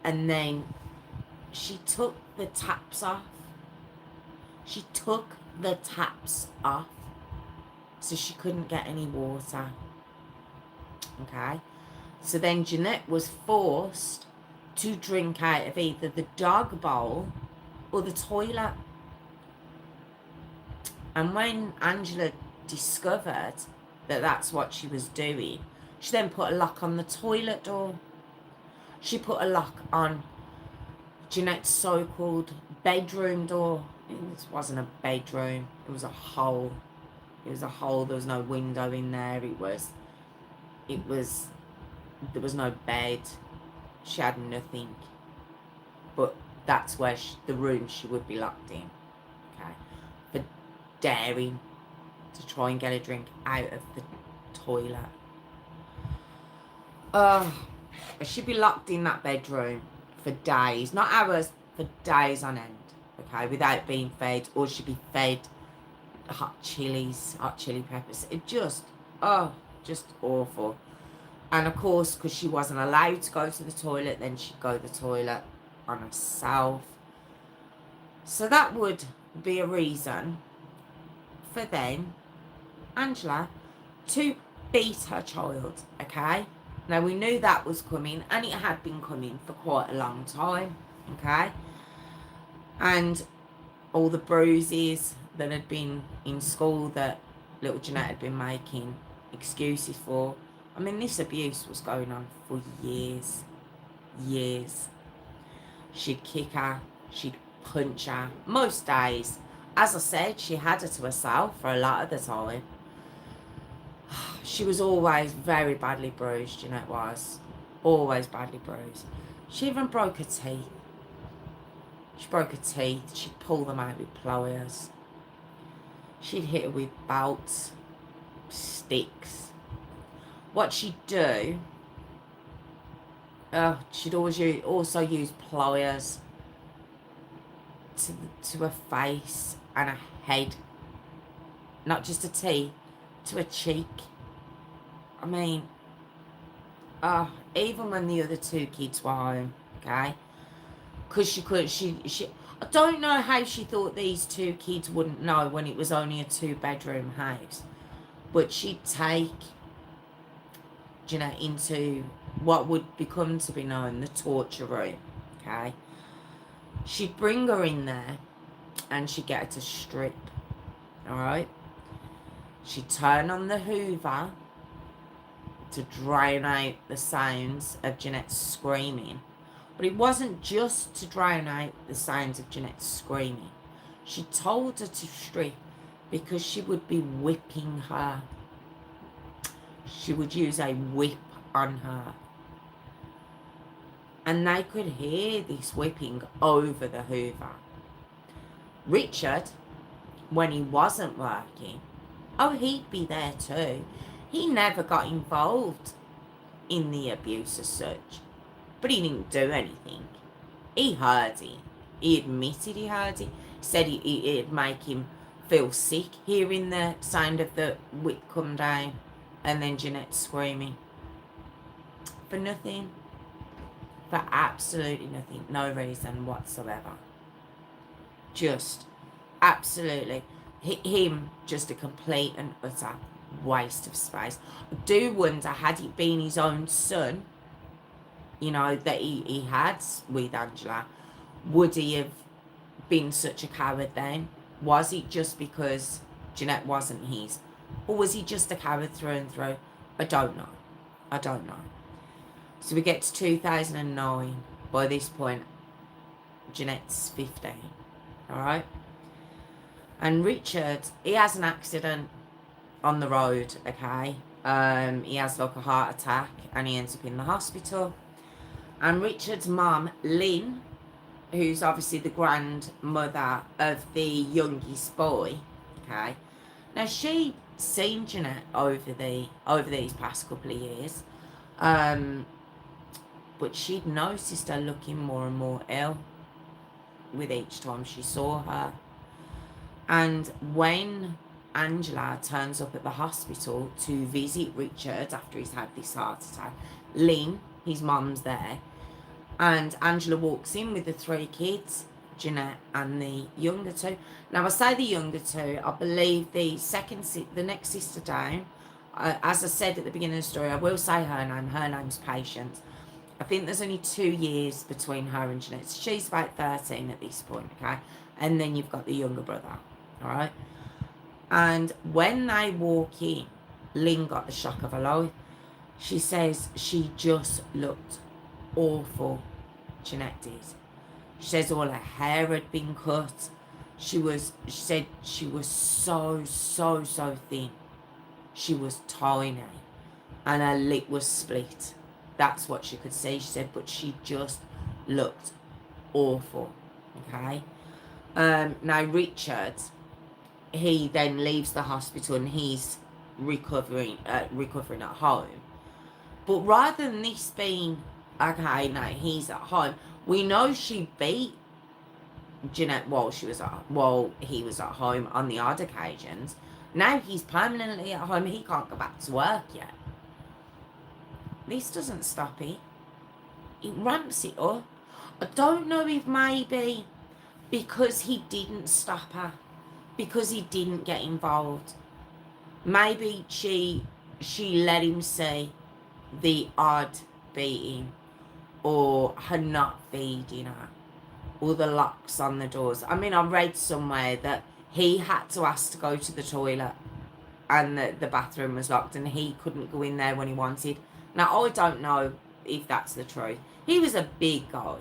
And then she took the taps off. She took the taps off so she couldn't get any water. Okay. So then Jeanette was forced to drink out of either the dog bowl or the toilet. And when Angela discovered that that's what she was doing, she then put a lock on the toilet door. She put a lock on Jeanette's so-called bedroom door. It wasn't a bedroom. It was a hole. It was a hole. There was no window in there. There was no bed. She had nothing. But that's where the room she would be locked in. Okay. For daring to try and get a drink out of the toilet. She'd be locked in that bedroom for days. Not hours, for days on end. Okay. Without being fed. Or she'd be fed hot chili peppers. It just awful. And of course, because she wasn't allowed to go to the toilet, then she'd go to the toilet on herself. So that would be a reason for then Angela to beat her child. Okay. Now we knew that was coming, and it had been coming for quite a long time. Okay. And all the bruises that had been in school that little Jeanette had been making excuses for. I mean, this abuse was going on for years. She'd kick her, she'd punch her. Most days, as I said, she had her to herself for a lot of the time. She was always very badly bruised, Jeanette was. Always badly bruised. She even broke her teeth. She broke her teeth. She'd pull them out with pliers. She'd hit her with belts, sticks. What she'd do, she'd also use pliers to her face and her head. Not just her teeth, to her cheek. I mean, even when the other 2 kids were home, okay? Because I don't know how she thought these 2 kids wouldn't know when it was only a 2-bedroom house. But she'd take Jeanette into what would become to be known the torture room. Okay. She'd bring her in there and she'd get her to strip, all right? She'd turn on the Hoover to drown out the sounds of Jeanette screaming. But it wasn't just to drown out the sounds of Jeanette screaming. She told her to strip because she would be whipping her. She would use a whip on her. And they could hear this whipping over the Hoover. Richard, when he wasn't working, oh, he'd be there too. He never got involved in the abuse as such. But he didn't do anything. He heard it. He admitted he heard it. He said it'd make him feel sick hearing the sound of the whip come down and then Jeanette screaming. For nothing. For absolutely nothing. No reason whatsoever. Just absolutely. Him just a complete and utter waste of space. I do wonder, had it been his own son, you know, that he had with Angela, would he have been such a coward then? Was it just because Jeanette wasn't his? Or was he just a coward through and through? I don't know. I don't know. So we get to 2009. By this point, Jeanette's 15. Alright? And Richard, he has an accident on the road, okay? He has like a heart attack and he ends up in the hospital. And Richard's mum, Lynn, who's obviously the grandmother of the youngest boy, okay? Now, she'd seen Jeanette over these past couple of years. But she'd noticed her looking more and more ill with each time she saw her. And when Angela turns up at the hospital to visit Richard after he's had this heart attack, Lynn, his mum's there, and Angela walks in with the 3 kids, Jeanette and the younger 2. Now, I say the younger 2, I believe the next sister down, as I said at the beginning of the story, I will say her name. Her name's Patience. I think there's only 2 years between her and Jeanette. She's about 13 at this point, okay? And then you've got the younger brother, all right? And when they walk in, Lynn got the shock of her life. She says she just looked awful, Jeanette did. She says all her hair had been cut. She said she was so thin. She was tiny. And her lip was split. That's what she could see, she said, but she just looked awful, okay? Now, Richard, he then leaves the hospital and he's recovering at home. But rather than this being, okay, now he's at home, we know she beat Jeanette while he was at home on the odd occasions. Now he's permanently at home. He can't go back to work yet. This doesn't stop it. It ramps it up. I don't know if maybe because he didn't stop her, because he didn't get involved. Maybe she let him see the odd beating, or her not feeding her, or the locks on the doors. I mean, I read somewhere that he had to ask to go to the toilet and the bathroom was locked and he couldn't go in there when he wanted. Now, I don't know if that's the truth. He was a big guy.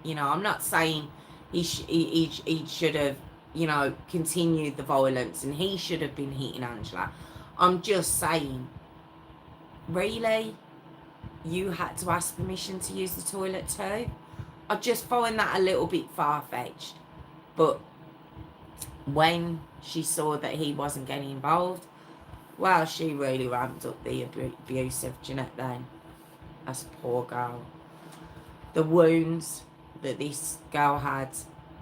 You know, I'm not saying he should have, you know, continued the violence and he should have been hitting Angela. I'm just saying, really? You had to ask permission to use the toilet too? I just find that a little bit far-fetched. But when she saw that he wasn't getting involved, well, she really ramped up the abuse of Jeanette then. That's a poor girl. The wounds that this girl had,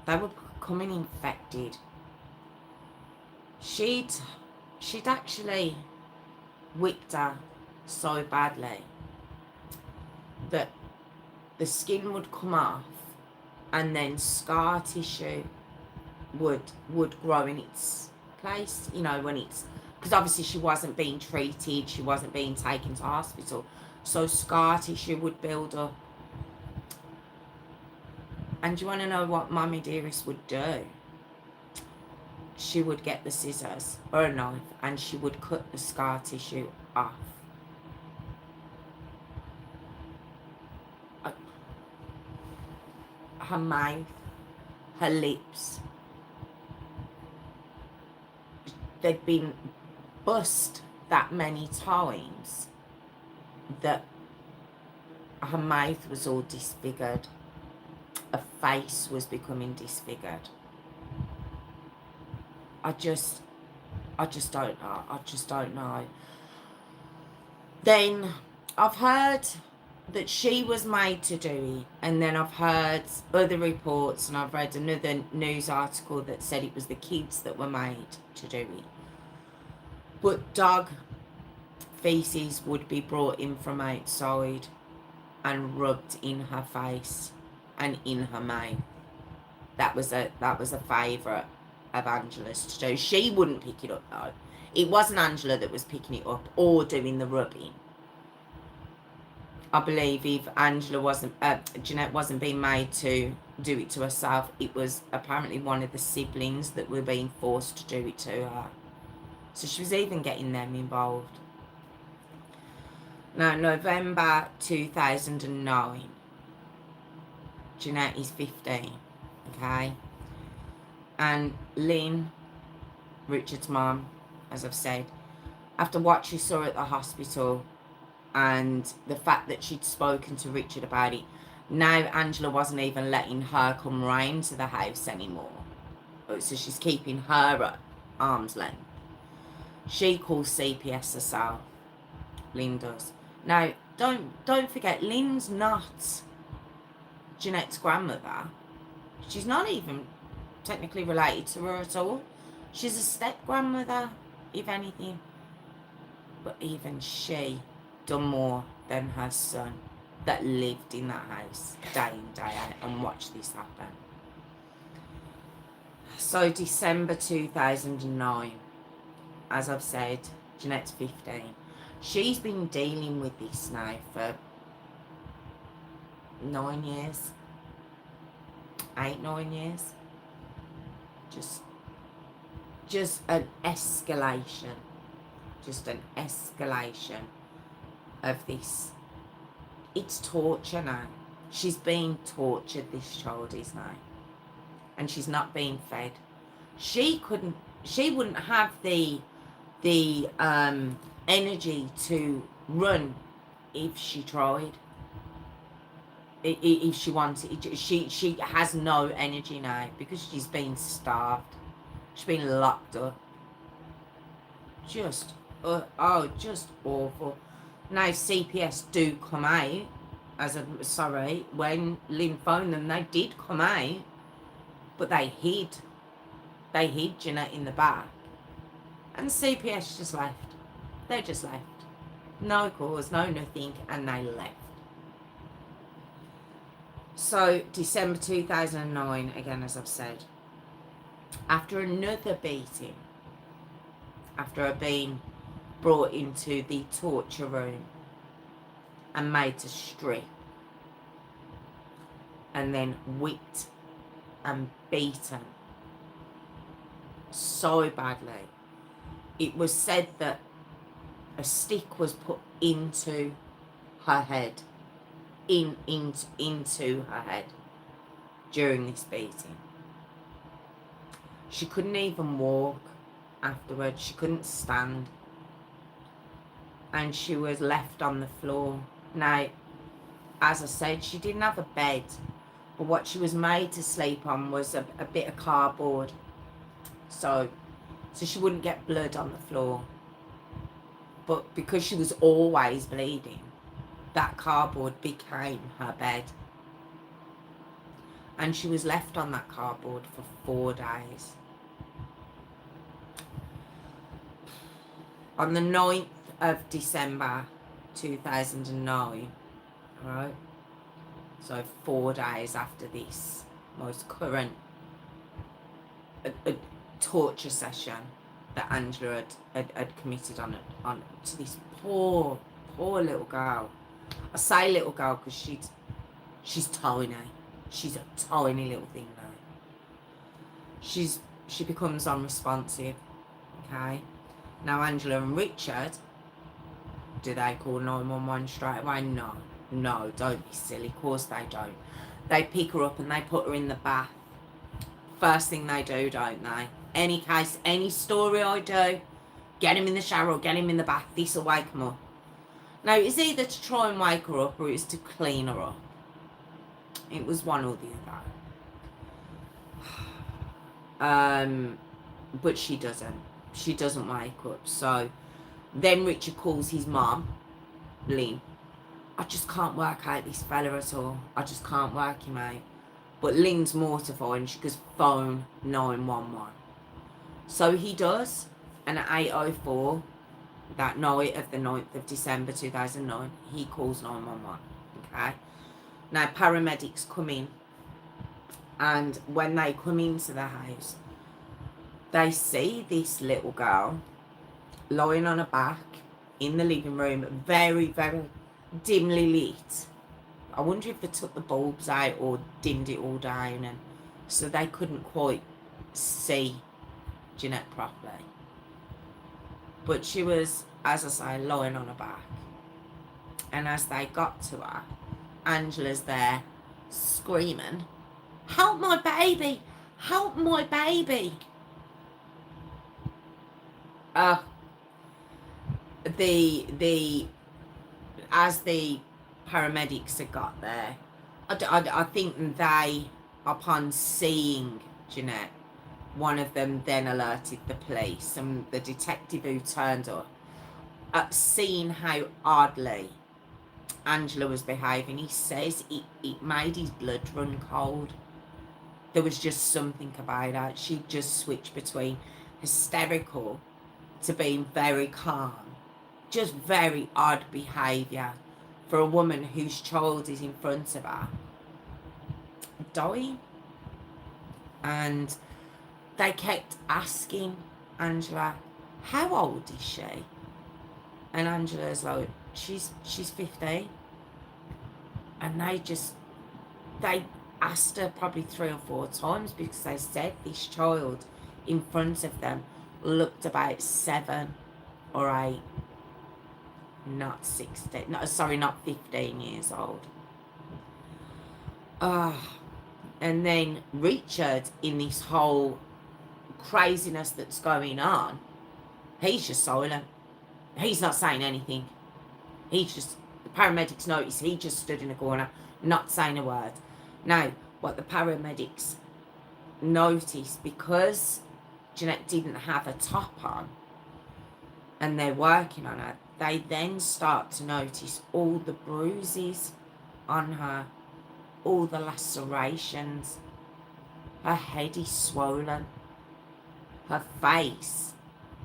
they were becoming infected. She'd actually whipped her so badly that the skin would come off and then scar tissue would grow in its place, you know, when it's, because obviously she wasn't being treated, she wasn't being taken to hospital, so scar tissue would build up. And do you want to know what Mummy Dearest would do? She would get the scissors or a knife and she would cut the scar tissue off. Her mouth, her lips, they'd been bust that many times that her mouth was all disfigured. Her face was becoming disfigured. I just don't know. I just don't know. Then I've heard that she was made to do it, and then I've heard other reports, and I've read another news article that said it was the kids that were made to do it. But dog feces would be brought in from outside and rubbed in her face and in her mouth. That was a favourite of Angela's to do. She wouldn't pick it up though. It wasn't Angela that was picking it up or doing the rubbing. I believe if Angela wasn't, Jeanette wasn't being made to do it to herself, it was apparently one of the siblings that were being forced to do it to her. So she was even getting them involved. Now, November 2009, Jeanette is 15, okay? And Lynn, Richard's mum, as I've said, after what she saw at the hospital and the fact that she'd spoken to Richard about it, now Angela wasn't even letting her come round to the house anymore. So she's keeping her at arm's length. She calls CPS herself. Lynn does. Now, don't forget, Lynn's not Jeanette's grandmother. She's not even technically related to her at all. She's a step-grandmother, if anything. But even she done more than her son that lived in that house day in, day out and watched this happen. So December 2009, as I've said, Jeanette's 15. She's been dealing with this now for 9 years. 8-9 years. Just an escalation. Just an escalation of this. It's torture now. She's being tortured, this child is now. And she's not being fed. She wouldn't have the energy to run if she tried. If she wanted, she has no energy now because she's been starved. She's been locked up. Just awful. Now CPS do come out, when Lynn phoned them, they did come out, but they hid Jeanette in the back, and CPS just left. They just left. No cause, no nothing, and they left. So, December 2009, again, as I've said, after another beating, after her being brought into the torture room and made to strip, and then whipped and beaten so badly, it was said that a stick was put into her head, into her head during this beating. She couldn't even walk afterwards. She couldn't stand. And she was left on the floor. Now, as I said, she didn't have a bed. But what she was made to sleep on was a bit of cardboard. So she wouldn't get blood on the floor. But because she was always bleeding, that cardboard became her bed. And she was left on that cardboard for 4 days. On the 9th of December 2009, right? So 4 days after this most current torture session that Angela had committed on to this poor little girl. I say little girl because she's tiny. She's a tiny little thing now. She becomes unresponsive. Okay. Now Angela and Richard, do they call 911 straight away? No. No, don't be silly. Of course they don't. They pick her up and they put her in the bath. First thing they do, don't they? Any case, any story I do, get him in the shower or get him in the bath. This will wake him up. Now, it's either to try and wake her up or it's to clean her up. It was one or the other. But she doesn't. She doesn't wake up. So then Richard calls his mum, Lynn. I just can't work out this fella at all. I just can't work him out. But Lynn's mortified and she goes, phone 911. So he does. And at 8:04, that night of the 9th of December 2009, he calls 911. Okay? Now, paramedics come in. And when they come into the house, they see this little girl lying on her back in the living room, very, very dimly lit. I wonder if they took the bulbs out or dimmed it all down, and so they couldn't quite see Jeanette properly. But she was, as I say, lying on her back. And as they got to her, Angela's there screaming, "Help my baby! Help my baby!" As the paramedics had got there, I think they, upon seeing Jeanette, one of them then alerted the police, and the detective who turned up, seeing how oddly Angela was behaving, he says it made his blood run cold. There was just something about her. She just switched between hysterical to being very calm. Just very odd behaviour for a woman whose child is in front of her dying. And they kept asking Angela, how old is she? And Angela's like, she's 15. And they asked her probably 3 or 4 times, because they said this child in front of them looked about 7 or 8. Not 16. No, sorry, not 15 years old. And then Richard, in this whole craziness that's going on, he's just silent. He's not saying anything. The paramedics noticed he just stood in a corner, not saying a word. Now, what the paramedics noticed, because Jeanette didn't have a top on and they're working on her, they then start to notice all the bruises on her, all the lacerations. Her head is swollen. Her face.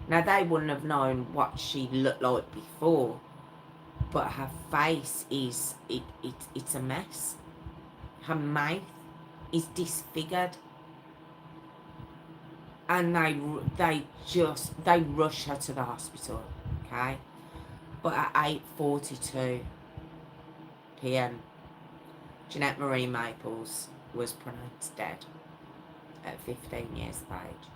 Now, they wouldn't have known what she looked like before, but her face is, it's a mess. Her mouth is disfigured. And they rush her to the hospital, okay? But at 8:42 p.m, Jeanette Marie Maples was pronounced dead at 15 years of age.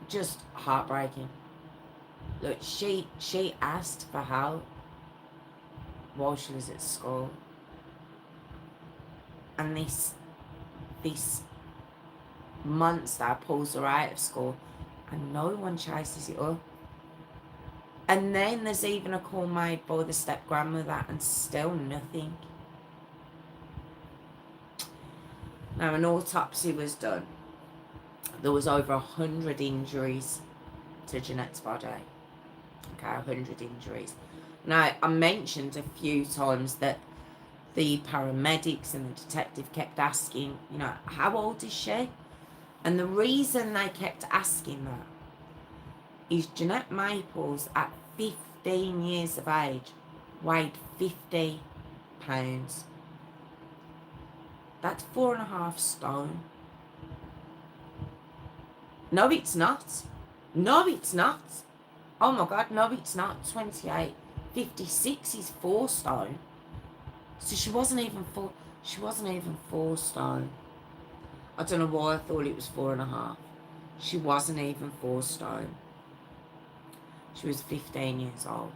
Just heartbreaking. Look, she asked for help while she was at school, and this monster pulls her out of school, and no one chases it up. And then there's even a call made by the step-grandmother, and still nothing. Now, an autopsy was done. There was over 100 injuries to Jeanette's body. Okay, 100 injuries. Now, I mentioned a few times that the paramedics and the detective kept asking, how old is she? And the reason they kept asking that is Jeanette Maples, at 15 years of age, weighed 50 pounds. That's 4.5 stone. No, it's not. No, it's not. Oh my God, no, it's not. 28. 56 is 4 stone. So she wasn't even 4 stone. I don't know why I thought it was 4.5. She wasn't even 4 stone. She was 15 years old.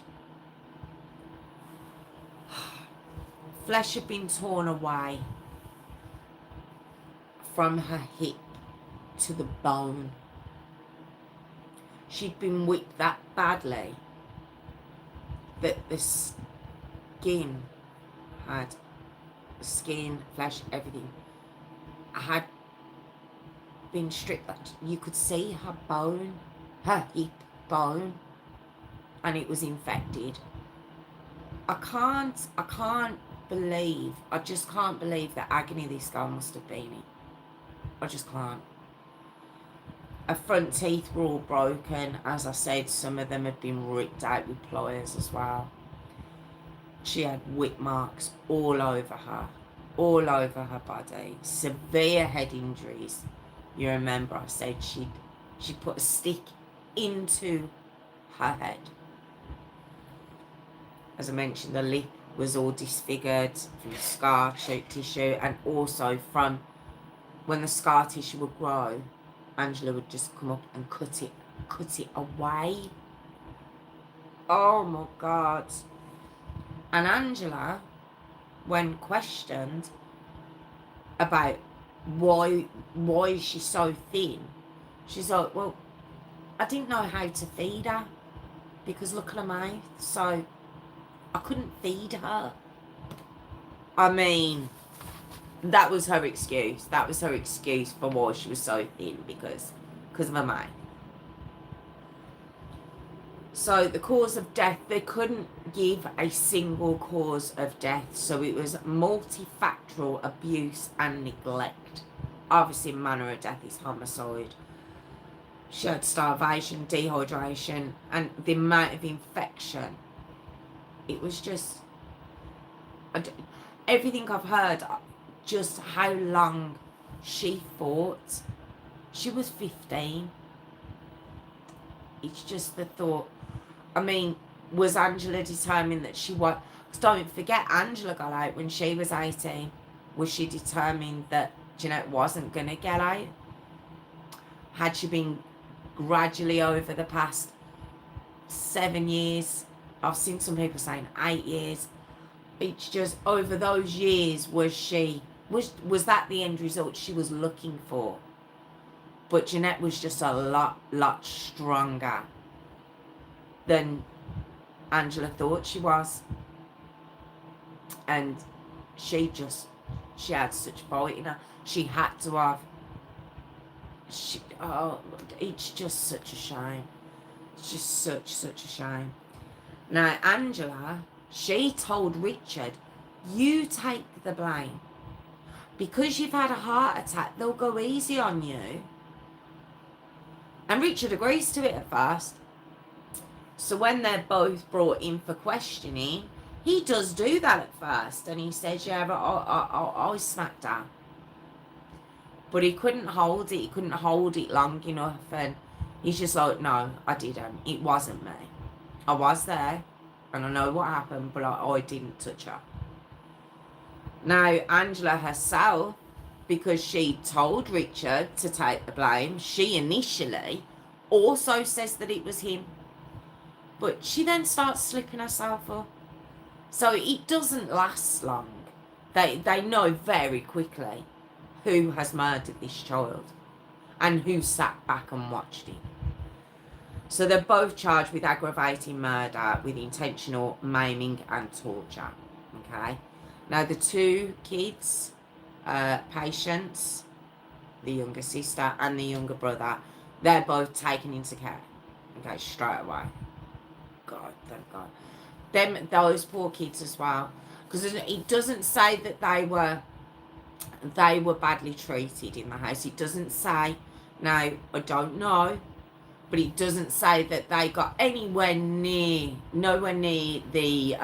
Flesh had been torn away from her hip to the bone. She'd been whipped that badly that the skin, flesh, everything had been stripped. You could see her bone, her hip bone, and it was infected. I just can't believe the agony this girl must have been in. I just can't. Her front teeth were all broken. As I said, some of them had been ripped out with pliers as well. She had whip marks all over her body. Severe head injuries. You remember I said she put a stick into her head. As I mentioned, the lip was all disfigured from scar tissue, and also from when the scar tissue would grow, Angela would just come up and cut it away. Oh my God. And Angela, when questioned about why is she so thin, she's like, well, I didn't know how to feed her because look at her mouth, so I couldn't feed her. I mean, that was her excuse. That was her excuse for why she was so thin, because of her mouth. So the cause of death, they couldn't give a single cause of death. So it was multifactorial abuse and neglect. Obviously, manner of death is homicide. She had starvation, dehydration, and the amount of infection. It was just, everything I've heard, just how long she fought. She was 15. It's just the thought. I mean, was Angela determined that she was... Don't forget, Angela got out when she was 18. Was she determined that Jeanette wasn't going to get out? Had she been gradually over the past 7 years? I've seen some people saying 8 years. It's just over those years, was that the end result she was looking for? But Jeanette was just a lot stronger than Angela thought she was. And she had such fight in her. She had to have. It's just such a shame. It's just such a shame. Now, Angela, she told Richard, you take the blame. Because you've had a heart attack, they'll go easy on you. And Richard agrees to it at first. So when they're both brought in for questioning, he does do that at first. And he says, yeah, but I smacked her. But he couldn't hold it. He couldn't hold it long enough. And he's just like, no, I didn't. It wasn't me. I was there. And I know what happened, but I didn't touch her. Now, Angela herself, because she told Richard to take the blame, she initially also says that it was him. But she then starts slipping herself up. So it doesn't last long. They know very quickly who has murdered this child and who sat back and watched it. So they're both charged with aggravating murder with intentional maiming and torture. Okay. Now the two kids, patients, the younger sister and the younger brother, they're both taken into care. Okay, straight away. God, thank God. Those poor kids as well, because it doesn't say that they were badly treated in the house. It doesn't say. Now I don't know, but it doesn't say that they got nowhere near the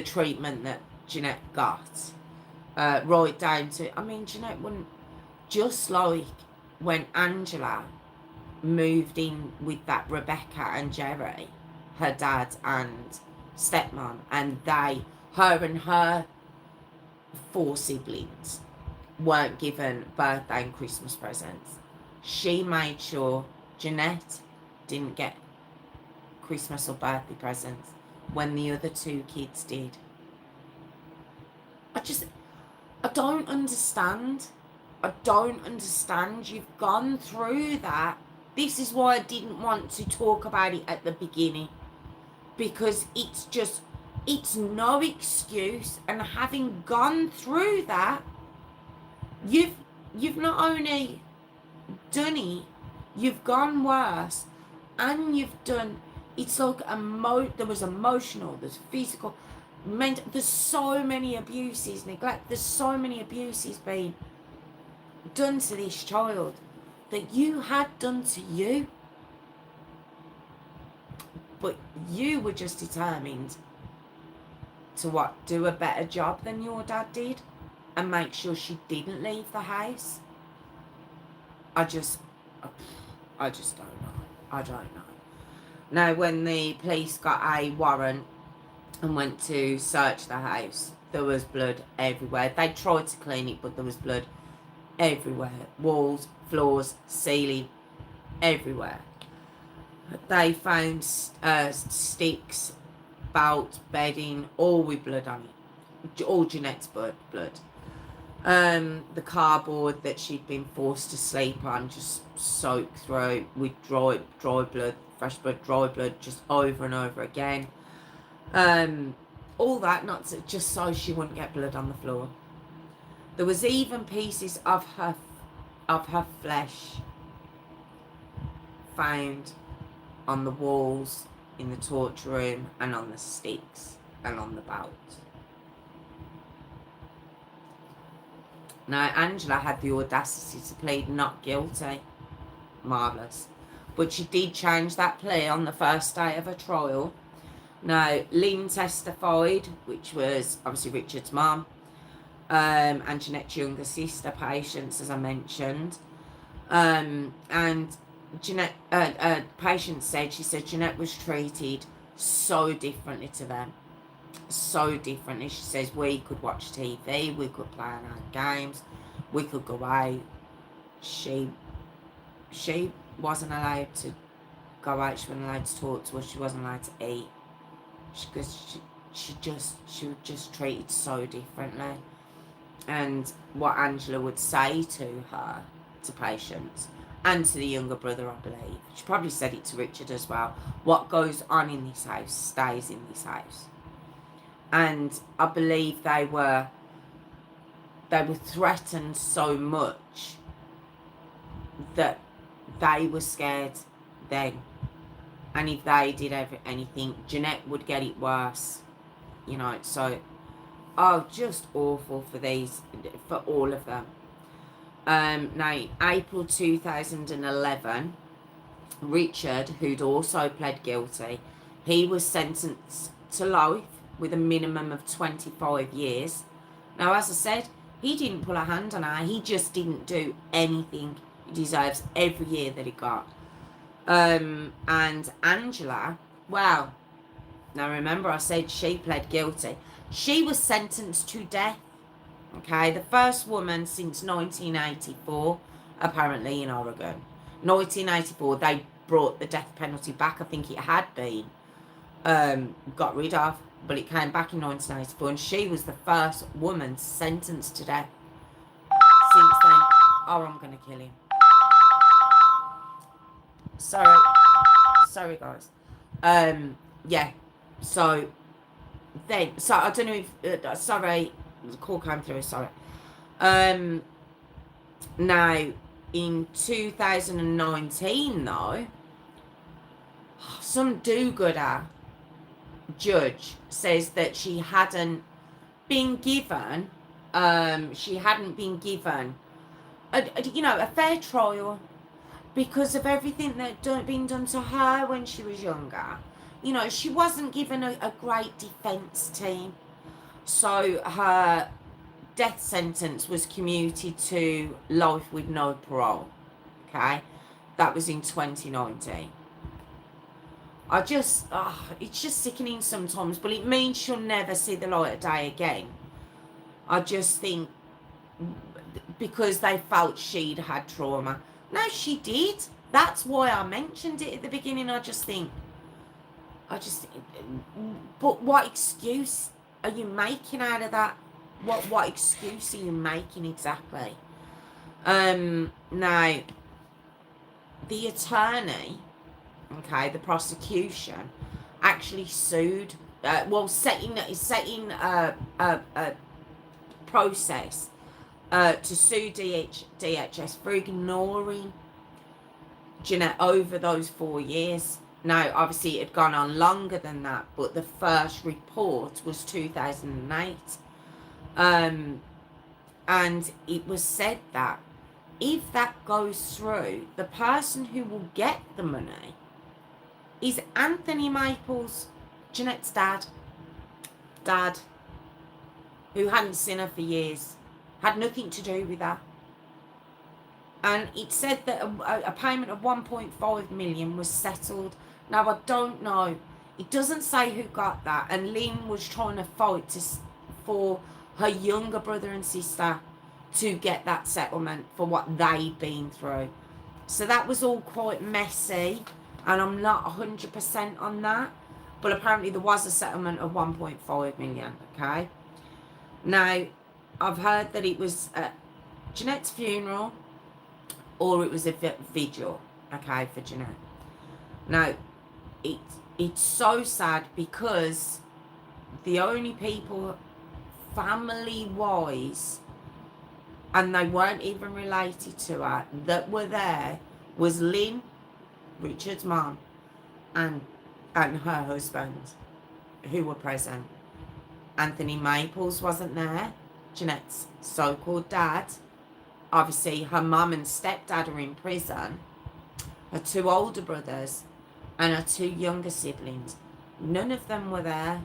treatment that Jeanette got. Right down to, I mean, Jeanette wouldn't, just like when Angela moved in with that Rebecca and Jerry, her dad and stepmom, and they her and her 4 siblings weren't given birthday and Christmas presents. She made sure Jeanette didn't get Christmas or birthday presents when the other 2 kids did. I don't understand. I don't understand. You've gone through that. This is why I didn't want to talk about it at the beginning. Because it's no excuse. And having gone through that, you've not only done it, you've gone worse, and you've done, it's like there was emotional, there's physical, mental, there's so many abuses, neglect, there's so many abuses being done to this child that you had done to you, but you were just determined to do a better job than your dad did and make sure she didn't leave the house. I just don't know. I don't know. Now, when the police got a warrant and went to search the house, there was blood everywhere. They tried to clean it, but there was blood everywhere. Walls, floors, ceiling, everywhere. They found sticks, belt, bedding, all with blood on it. All Jeanette's blood. The cardboard that she'd been forced to sleep on just soaked through with dry blood, fresh blood, dry blood, just over and over again. All that, just so she wouldn't get blood on the floor. There was even pieces of her flesh found on the walls in the torture room and on the sticks and on the belt. Now, Angela had the audacity to plead not guilty. Marvellous. But she did change that plea on the first day of her trial. Now, Lynn testified, which was obviously Richard's mum, and Jeanette's younger sister, Patience, as I mentioned. And Jeanette, Patience said, Jeanette was treated so differently to them. So differently. She says we could watch TV, we could play on our games, we could go out. She wasn't allowed to go out, she wasn't allowed to talk to us, she wasn't allowed to eat. Because she was just treated so differently. And what Angela would say to her, to Patience, and to the younger brother, I believe, she probably said it to Richard as well, what goes on in this house stays in this house. And I believe they were threatened so much that they were scared then. And if they did anything, Jeanette would get it worse. You know, so, just awful for all of them. Now, April 2011, Richard, who'd also pled guilty, he was sentenced to life with a minimum of 25 years. Now, as I said, he didn't pull a hand on her. He just didn't do anything. He deserves every year that he got. And Angela, well, now remember I said she pled guilty. She was sentenced to death. Okay, the first woman since 1984, apparently in Oregon. 1984, they brought the death penalty back. I think it had been got rid of, but it came back in 1984, and she was the first woman sentenced to death since then. Oh, I'm gonna kill him. Sorry guys. Yeah, so I don't know if sorry, the call came through, sorry. Now in 2019 though, some do-gooder judge says that she hadn't been given a fair trial because of everything that been done to her when she was younger. You know, she wasn't given a great defence team. So her death sentence was commuted to life with no parole. Okay? That was in 2019. I just, it's just sickening sometimes, but it means she'll never see the light of day again. I just think because they felt she'd had trauma. No, she did. That's why I mentioned it at the beginning. But what excuse are you making out of that? What excuse are you making exactly? Now, the attorney, okay, the prosecution, actually sued. Setting a process to sue DHS for ignoring Jeanette over those 4 years. Now, obviously, it had gone on longer than that, but the first report was 2008. And it was said that if that goes through, the person who will get the money is Anthony Maples, Jeanette's dad, who hadn't seen her for years, had nothing to do with that. And it said that a payment of 1.5 million was settled. Now, I don't know. It doesn't say who got that. And Lynn was trying to fight for her younger brother and sister to get that settlement for what they'd been through. So that was all quite messy. And I'm not 100% on that. But apparently there was a settlement of 1.5 million, okay? Now, I've heard that it was at Jeanette's funeral or it was a vigil, okay, for Jeanette. Now, it's so sad because the only people family-wise, and they weren't even related to her, that were there was Lynn, Richard's mum, and her husband, who were present. Anthony Maples wasn't there, Jeanette's so-called dad. Obviously, her mum and stepdad are in prison. Her 2 older brothers and her 2 younger siblings. None of them were there.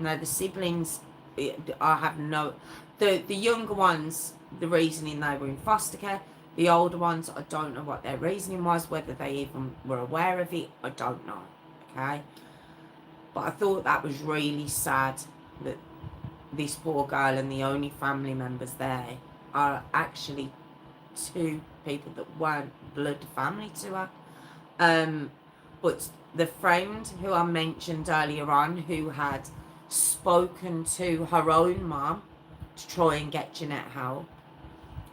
No, the siblings, I have no... The younger ones, the reasoning they were in foster care. The older ones, I don't know what their reasoning was, whether they even were aware of it. I don't know, okay? But I thought that was really sad that this poor girl and the only family members there are actually 2 people that weren't blood family to her. But the friend who I mentioned earlier on, who had spoken to her own mum to try and get Jeanette help,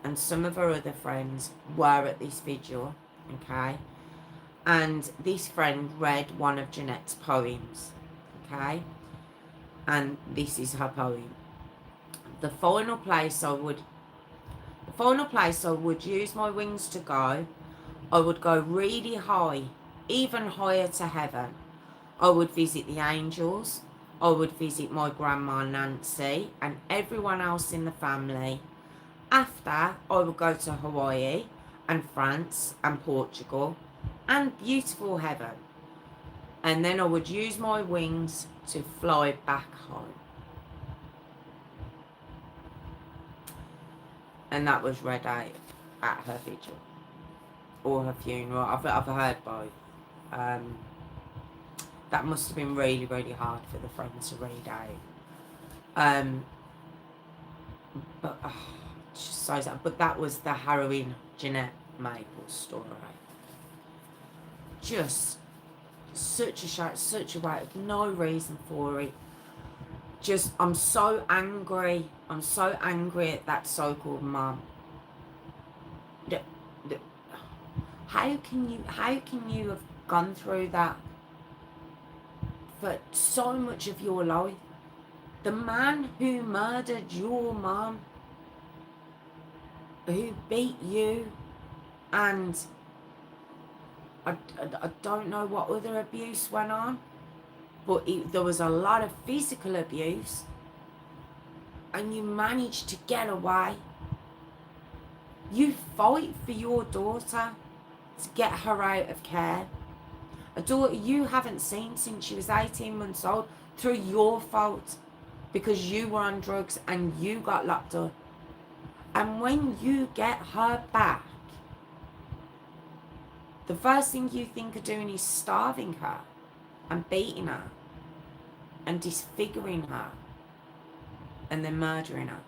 and some of her other friends were at this vigil, okay? And this friend read one of Jeanette's poems, okay? And this is her poem. The final place I would use my wings to go. I would go really high, even higher to heaven. I would visit the angels. I would visit my grandma Nancy and everyone else in the family. After, I would go to Hawaii and France and Portugal and beautiful heaven. And then I would use my wings to fly back home. And that was read out at her vigil or her funeral. I've heard both. That must have been really, really hard for the friends to read out. But it's just so sad. But that was the harrowing Jeanette Maples story. Just such a shout, such a way, no reason for it. Just, I'm so angry. I'm so angry at that so-called mum. How can you have gone through that for so much of your life? The man who murdered your mum, who beat you, and I don't know what other abuse went on, but there was a lot of physical abuse, and you managed to get away. You fight for your daughter to get her out of care. A daughter you haven't seen since she was 18 months old through your fault because you were on drugs and you got locked up. And when you get her back, the first thing you think of doing is starving her. and beating her and disfiguring her and then murdering her.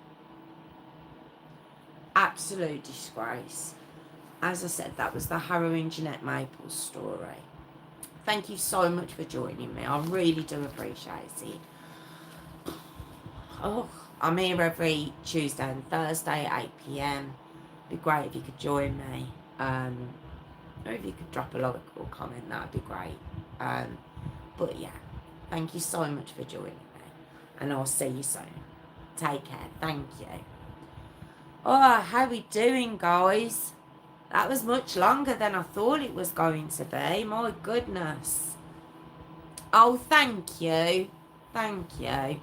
Absolute disgrace. As I said, that was the Harrowing Jeanette Maples story. Thank you so much for joining me. I really do appreciate it. Oh, I'm here every Tuesday and Thursday at 8 p.m. It'd be great if you could join me. Or if you could drop a like or comment, that'd be great. But yeah, thank you so much for joining me. And I'll see you soon. Take care. Thank you. Oh, how we doing, guys? That was much longer than I thought it was going to be. My goodness. Oh, thank you. Thank you.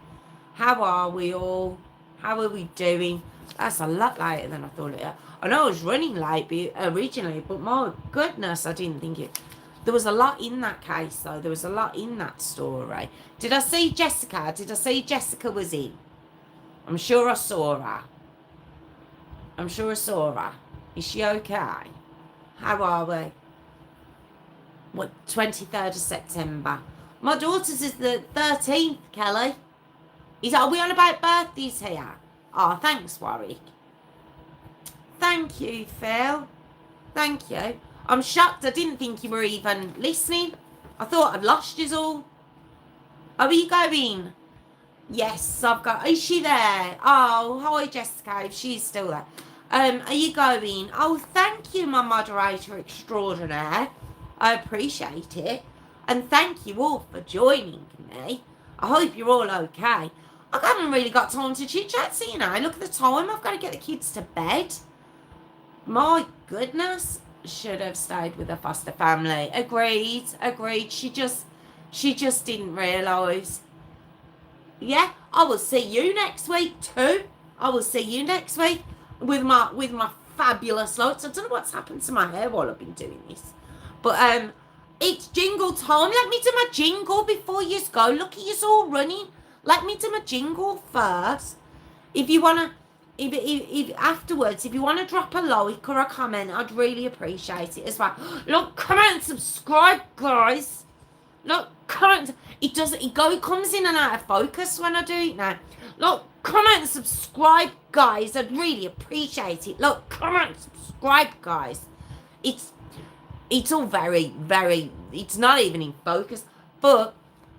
How are we all? How are we doing? That's a lot later than I thought it was. I know I was running late originally, but my goodness, I didn't think it. There was a lot in that case, though. There was a lot in that story. Did I see Jessica? Did I see Jessica was in? I'm sure I saw her. I'm sure I saw her. Is she okay? How are we? What, 23rd of September? My daughter's is the 13th, Kelly. Are we on about birthdays here? Oh, thanks, Warwick. Thank you, Phil. Thank you. I'm shocked. I didn't think you were even listening. I thought I'd lost you all. Are you going? Yes, I've got... Is she there? Oh, hi, Jessica, if she's still there. Are you going? Oh, thank you, my moderator extraordinaire. I appreciate it. And thank you all for joining me. I hope you're all okay. I haven't really got time to chit-chat, so, you know, look at the time. I've got to get the kids to bed. My goodness. Should have stayed with the foster family. Agreed. She just didn't realise. Yeah, I will see you next week too. I will see you next week with my fabulous lights. I don't know what's happened to my hair while I've been doing this. But it's jingle time. Let me do my jingle before you go. Look at you all running. Let me do my jingle first. If you wanna if afterwards, if you want to drop a like or a comment, I'd really appreciate it as well. Look, comment and subscribe, guys. Look, comment. It comes in and out of focus when I do it now. Look, comment and subscribe, guys. I'd really appreciate it. Look, comment and subscribe, guys. It's all very, very, it's not even in focus. But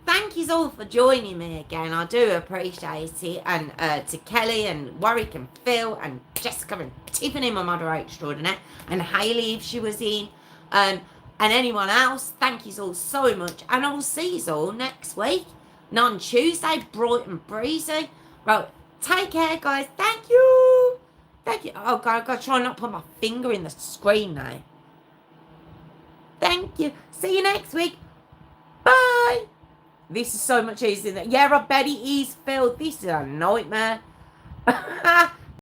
thank you all for joining me again. I do appreciate it. And to Kelly and Warwick and Phil and Jessica and Tiffany, my moderator extraordinaire, and Hayley if she was in. And anyone else, thank you all so much. And I will see you all next week. Non-Tuesday, bright and breezy. Right, take care, guys. Thank you. Thank you. Oh, God, I've got to try not to put my finger in the screen now. Thank you. See you next week. Bye. This is so much easier than... Yeah, I bet it is, Phil. This is a nightmare.